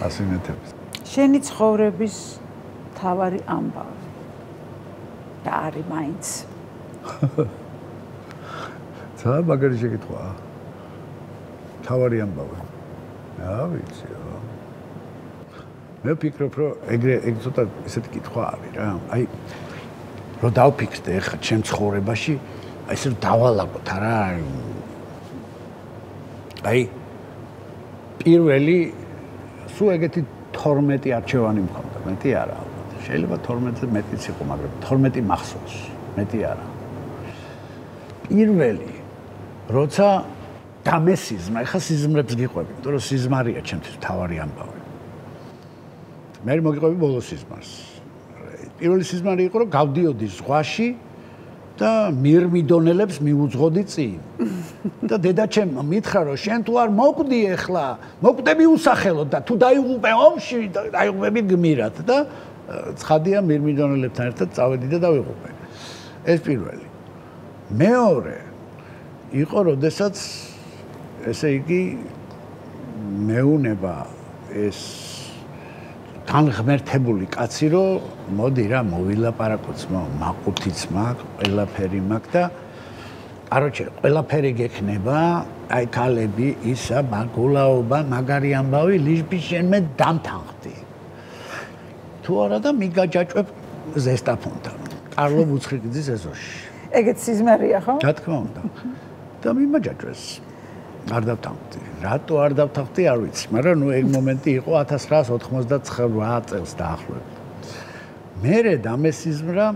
ასინათებს. შენი ცხოვრების თავარი ამბავი და არის მაინც. ცა მაგარი შეკითხვაა. თავარი ამბავი. ვიცი. მე ვფიქრობ, რომ ეგ ცოტა ესეთი კითხვა არის რა. აი რომ დავფიქრდე ახლა ჩემ ცხოვრებაში, აი ესე რომ დავალაგოთ არა. აი პირველი სულ ეგეთი 12 არჩევანი მქონდა, მეტი არა ალბათ. შეიძლება 12-ზე მეტიც იყო, მაგრამ 12 მახსოვს, მეტი არა. პირველი როცა დამესიზმა, ეხლა სიზმრებს გიყვები, იმიტომ რომ სიზმარია ჩემთვის თავარი ამბავი. მე მოგიყვები ბოლო სიზმარს. პირველი სიზმარი იყო, რომ გავდიოდი ზღვაში და მირმიდონელებს მიუძღოდი წინ. და დედაჩემ მითხრა, რომ შენ თუ არ მოკვდი ეხლა, მოკვდები უსახელოდ და თუ დაიღუპე ომში, დაიღუპები გმირად და ცხადია მირმიდონელებთან ერთად წავედი და დავიღუპე. ეს პირველი. მეორე იყო, როდესაც ესე იგი მეუნება ეს თან ღმერთებული კაცი, რომ მოდი რა მოვილაპარაკოთ, მაყუთიც მაქვს, ყველაფერი მაქვს და კაროჩე, ყველაფერი გექნება, აი ქალები, ისა, მაგულაობა, მაგარი ამბავი, ლიჟბი შენმე დამთანხდი. თუ არა და მიგაჯაჭვებ ზესტაფონთან. კარლო ბუცხრიკიძის ეზოში. ეგეც სიზმარია, ხო? რა თქმა უნდა. და მიმაჯაჭვეს. არ დავთანხმდი. რატო არ დავთანხმდი, არ ვიცი, მაგრამ ნუ ეგ მომენტი იყო 1999 წელს დაახლოებით. მერე დამესიზმრა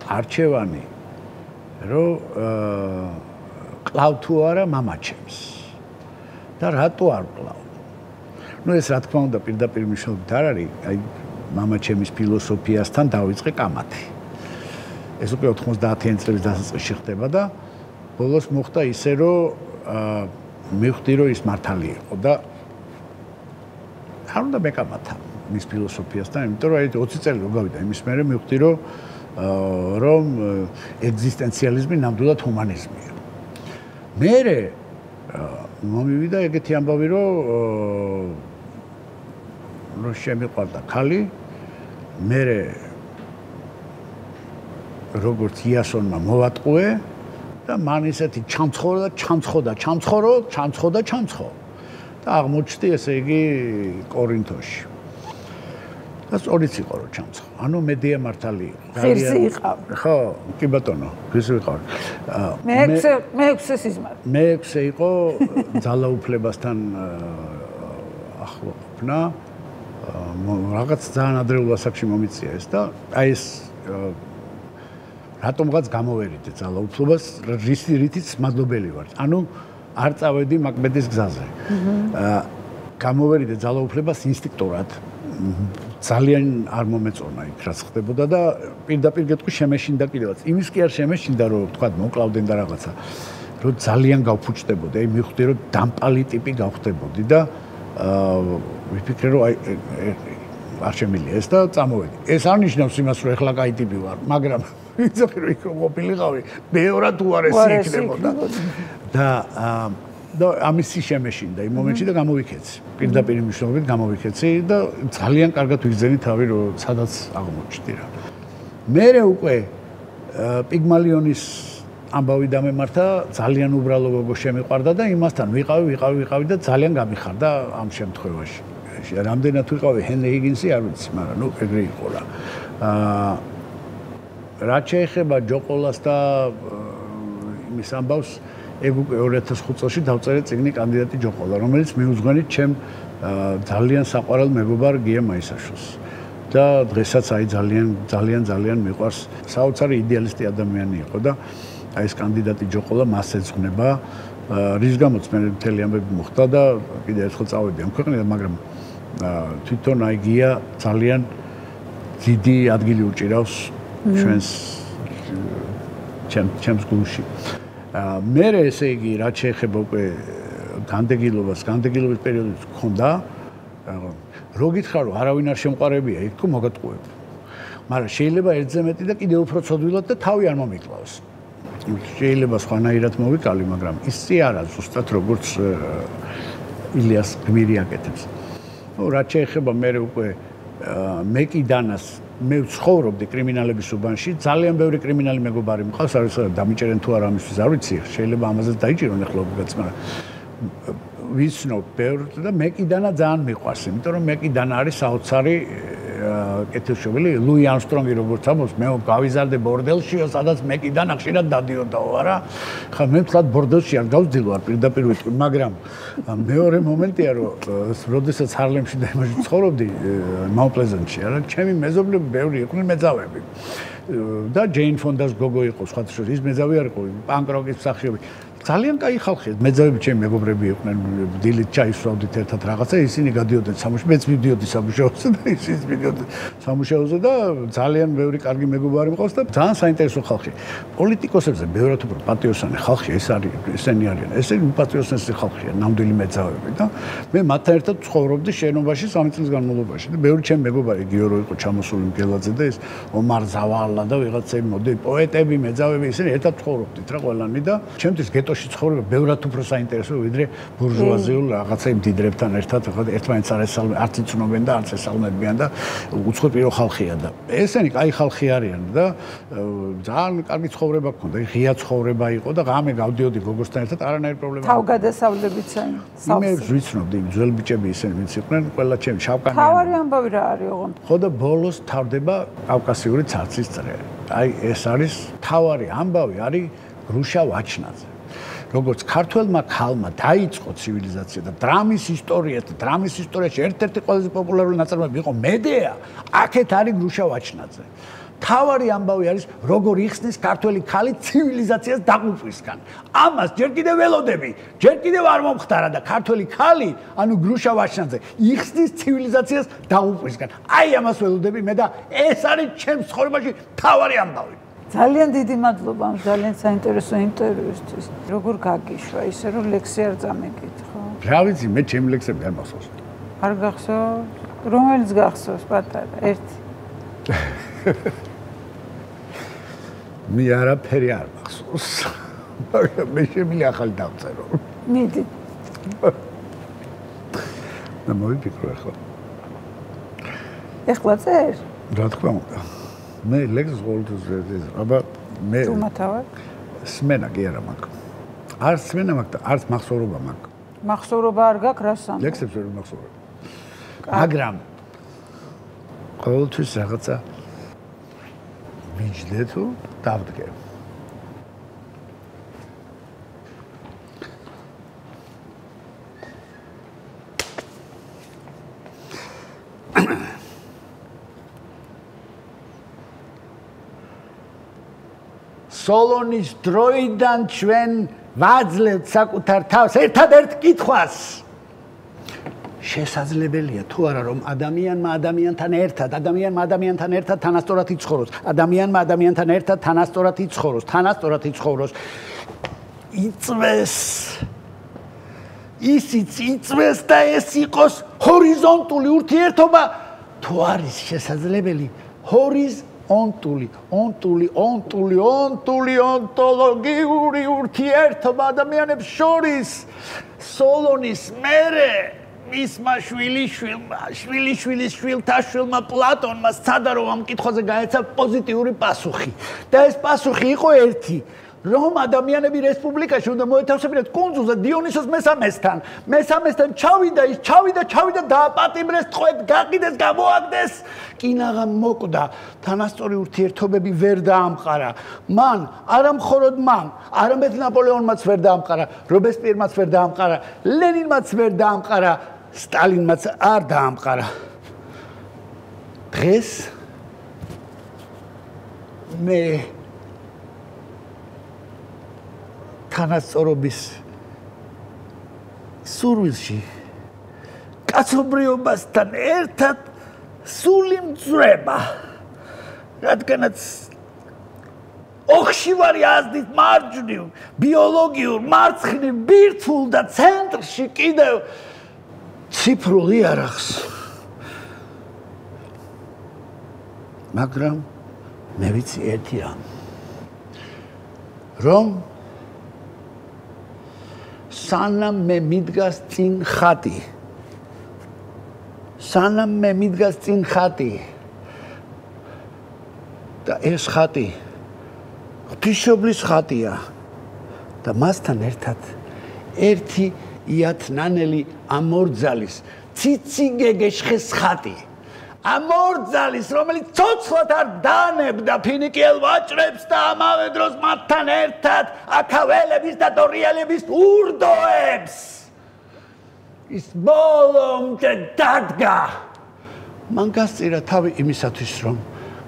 არჩევანი, რომ კლავ თუ არა მამაჩემს. და რატო არ კლავ? ნუ ეს რა თქმა უნდა პირდაპირ მნიშვნელობით არ არის, აი მამაჩემის ფილოსოფიასთან დავიწყე კამათი. ეს უკვე 90-იანი წლების დასაწყისში ხდება და ბოლოს მოხდა ისე, რომ მივხვდი, რომ ის მართალი იყო და არ უნდა მეკამათა მის ფილოსოფიასთან, იმიტომ რომ აი 20 წელი რო გავიდა იმის მერე მივხვდი, რომ ეგზისტენციალიზმი ნამდვილად ჰუმანიზმია. მერე მომივიდა ეგეთი ამბავი, რომ შემიყვარდა ქალი, მერე როგორც იასონმა მოვატყუე და მან ისეთი ჩამცხო და აღმოჩნდი ესე იგი კორინთოში. და სწორიც იყო რომ ჩამცხო. ანუ მედია მართალი იყო. ღირსი იყავ. ხო, კი ბატონო, ღირსი ვიყავ. მე-6 სიზმარი. მე-6 იყო ძალაუფლებასთან ახლო ყოფნა. რაღაც ძალიან ადრეულ ასაკში მომიწია ეს და აი ეს რატომღაც გამოვერიდე ძალაუფლებას, რითიც მადლობელი ვარ. ანუ არ წავედი მაკბეთის გზაზე. გამოვერიდე ძალაუფლებას ინსტინქტურად. ძალიან არ მომეწონა იქ რაც ხდებოდა და პირდაპირ გეტყვი შემეშინდა კიდევაც. იმის კი არ შემეშინდა, რომ თქვა მოკლავდნენ და რაღაცა. რომ ძალიან გავფუჭდებოდი, აი მივხვდი, რომ დამპალი ტიპი გავხდებოდი და ვიფიქრე, რომ აი არ შემილია ეს და წამოვედი. ეს არ ნიშნავს იმას, რომ ეხლა კაი ტიპი ვარ, მაგრამ ვიცი რომ იქ ყოფილიყავი, მეორად უარესი იქნებოდა. და ამისი შემეშინდა იმ მომენტში და გამოვიქეცი. პირდაპირ მნიშვნელობით გამოვიქეცი და ძალიან კარგად ვიგზენი თავი, რომ სადაც აღმოჩნდი რა. მერე უკვე პიგმალიონის ამბავი დამემართა, ძალიან უბრალო გოგო შემიყვარდა და იმასთან ვიყავი და ძალიან გამიხარდა ამ შემთხვევაში. რამდენად ვიყავი ჰენრი ჰიგინსი არ ვიცი, მაგრამ ნუ ეგრე იყო რა. რაც შეეხება ჯოყოლას და იმის ამბავს, ეგ უკვე 2005 წელს დავწერე წიგნი კანდიდატი ჯოყოლა, რომელიც მიუძღვენით ჩემ ძალიან საყვარელ მეგობარ გია მაისაშვილს. და დღესაც აი ძალიან მიყვარს. საოცარი იდეალისტი ადამიანი იყო და აი ეს კანდიდატი ჯოყოლა მას ეძღვნება, რის გამოც მე მთელი ამბები მოხდა და კიდე ერთხელ წავედი ამ ქვეყნიდან, მაგრამ თვითონ აი გია ძალიან დიდი ადგილი უჭირავს ჩვენს ჩემს გულში. მე ესე იგი რაც შეეხება უკვე განდეგილობას პერიოდიც გქონდა. რო გითხრა რომ არავინ არ შემყარებია, იქ თუ მოგატყუებ. მაგრამ შეიძლება ერთზე მეტი და კიდევ უფრო ცოდვილად და თავი არ მომიკლავს. შეიძლება სხვანაირად მოვიკალი, მაგრამ ისე არა ზუსტად როგორც ილიას გმირი აკეთებს. რაც შეეხება მე უკვე მეკიდანას მე ვცხოვრობდი კრიმინალების უბანში, ძალიან ბევრი კრიმინალი მეგობარი მყავს, არის დამიჭერენ თუ არა ამისთვის არ ვიცი, შეიძლება ამაზე დაიჭირონ ახლა უბგაც, მაგრამ ვიცნობ ბევრს და მეკიდანა ძალიან მიყვარს, იმიტომ რომ მეკიდანა არის საოცარი კეთილშობილი ლუი არმსტრონგი როგორც ამბობს, მე გავიზარდე ბორდელშიო, სადაც მეკიდანა ხშირად დადიოდაო, არა? ხა მე თქვა ბორდელში არ გავძილო, არ პირდაპირ ვიტყვი, მაგრამ მეორე მომენტია, რომ როდესაც ჰარლემში და იმაში ცხოვრობდი, მაუნტ პლეზენტში, არა, ჩემი მეზობლები ბევრი იყვნენ მეძავები. და ჯეინ ფონდას გოგო იყო, სხვათა შორის ის მეძავი არ იყო, პანკ როკის მსახიობი. ძალიან კაი ხალხია. მეძავები ჩემი მეგობრები იყვნენ, დილით ჩაის ვსვავდით ერთად რაღაცა, ისინი გადიოდნენ სამუშაოზე, მეც მივდიოდი სამუშაოზე და ისინიც მივდიოდნენ სამუშაოზე და ძალიან ბევრი კარგი მეგობარი მყავს და ძალიან საინტერესო ხალხია. პოლიტიკოსებზე ბევრად უფრო პატრიოტული ხალხია, ესენი არიან. ესენი პატრიოტული ხალხია, ნამდვილი მეძავები და მე მათთან ერთად ცხოვრობდი შენობაში 3 წლის განმავლობაში და ბევრი ჩემი მეგობარი გიორო იყო ჩამოსული მგელაძე და ეს ომარ ზავალა და ვიღაცები მოდი პოეტები, მეძავები, ისინი ერთად ცხოვრობდით რა ყველანი და ჩემთვის გეტოში ცხოვრება ბევრად უფრო საინტერესოა ვიდრე ბურჟუაზიულ რაღაცა იმ დიდრებთან ერთად ერთმანეთს არ ესალმებიან, არც იცნობენ და არც ესალმებიან და უცხოპირო ხალხია და ესენი კაი ხალხი არიან და ძალიან კარგი ცხოვრება გქონდა, ღია ცხოვრება იყო და ღამე გავდიოდი გოგოსთან ერთად არანაირი პრობლემა. თავგადასავლებიც აი. მე ვიცნობდი იმ ძველ ბიჭები ისინი ვინც იყვნენ, ყველა ჩემი შავკანიანი. თავარი ამბავი რა არის ოღონდ? ხო და ბოლოს თავდება კავკასიური ცარცის წრე. აი ეს არის თავარი ამბავი არის რუშა ვაჩნაძე. როგორც ქართველმა ქალმა დაიწყო ცივილიზაცია და დრამის ისტორიაში ერთ-ერთი ყველაზე პოპულარული ნაწარმოები იყო მედეა, აქეთ არის რუშა ვაჩნაძე. თავარი ამბავი არის როგორ იხსნის ქართველი ქალი ცივილიზაციას დაყუპვისგან. ამას ჯერ კიდევ ველოდები, ჯერ კიდევ არ მომხდარა და ქართველი ქალი, ანუ რუშა ვაჩნაძე, იხსნის ცივილიზაციას დაყუპვისგან. აი ამას ველოდები მე და ეს არის ჩემს ცხოვრებაში თავარი ამბავი. ძალიან დიდი მადლობა ამ ძალიან საინტერესო ინტერვიუსთვის. როგორ გაგიშვა ისე რომ ლექსი არ წამეკითხო? რა ვიცი, მე ჩემი ლექსები არ მახსოვს. არ გახსოვს? რომელიც გახსოვს პატარა, ერთი. მე არაფერი არ მახსოვს. მაგრამ მე შემიძლია ახალი დავწერო. მიდი. და მოვიფიქრო ახლა. ეხლა წერ? რა თქმა უნდა. მე ლექსს ვოლდუზრეზე, აბა მე თუმათავარ? სმენა კი არა მაქვს. არც სმენა მაქვს და არც მახსოვრობა მაქვს. მახსოვრობა არ გაქვს რას ამბობ? ლექსებს ვერ მახსოვრობ. მაგრამ ყოველთვის რაღაცა მიჯდე თუ დავდგე. სოლონის დროიდან ჩვენ ვაძლევთ საკუთარ თავს ერთადერთ კითხვას. შესაძლებელია თუ არა რომ ადამიანმა ადამიანთან ერთად თანასწორად იცხოვროს, ადამიანმა ადამიანთან ერთად თანასწორად იცხოვროს, იწვეს. ისიც იწვეს და ეს იყოს ჰორიზონტული ურთიერთობა, თუ არის შესაძლებელი ონტოლოგიური ურთიერთობა ადამიანებს შორის. სოლონის მერე მისმა შვილიშვილის შვილთაშვილმა პლატონმა სცადა რომ ამ კითხვაზე გაეცა პოზიტიური პასუხი. და ეს პასუხი იყო ერთი, რომ ადამიანები რესპუბლიკაში უნდა მოეთავსებინათ კუნძულზე დიონისოს მესამესთან ჩავიდა დააპატიმრეს, ტყვედ გაყიდეს, გამოაგდეს. კინაღამ მოკვდა, თანასწორი ურთიერთობები ვერ დაამყარა. მან, არა მხოლოდ მან, არამედ ნაპოლეონმაც ვერ დაამყარა, რობესპიერმაც ვერ დაამყარა, ლენინმაც ვერ დაამყარა, სტალინმაც არ დაამყარა. დღეს მე თანასწორობის სურვილში კაცობრიობასთან ერთად სული მძვრება, რადგანაც ოხში ვარ აზდით მარჯვნივ, ბიოლოგიურ მარცხნივ ბირთვულ და ცენტრში კიდევ ციფრულ იარაღს. მაგრამ მე ვიცი ერთი რამ. რომ სანამ მე მიდგას წინ ხატი. სანამ მე მიდგას წინ ხატი. და ეს ხატი ღვთისმშობლის ხატია და მასთან ერთად ერთი იათნანელი ამორძალის ციციგეგეშხეს ხატი. ამორძალის, რომელიც ცოცხლად არ დანებდა ფინიკიელ ვაჭრებს და ამავე დროს მათთან ერთად აქაველების და დორიელების ურდოებს. ის ბოლომდე დადგა. მან გასწირა თავი იმისათვის, რომ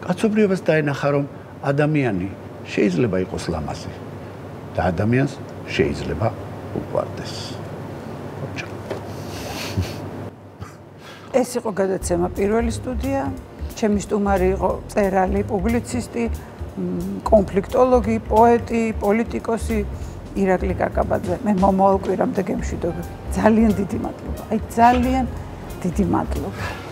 კაცობრიობას დაენახა, რომ ადამიანი შეიძლება იყოს ლამაზი და ადამიანს შეიძლება უყვარდეს. ეს იყო გადაცემა პირველი სტუდია. ჩემი სტუმარი იყო მწერალი, პუბლიცისტი, კონფლიქტოლოგი, პოეტი, პოლიტიკოსი ირაკლი კაკაბაძე. მე მომავალ კვირამდე გემშვიდობები. ძალიან დიდი მადლობა. აი ძალიან დიდი მადლობა.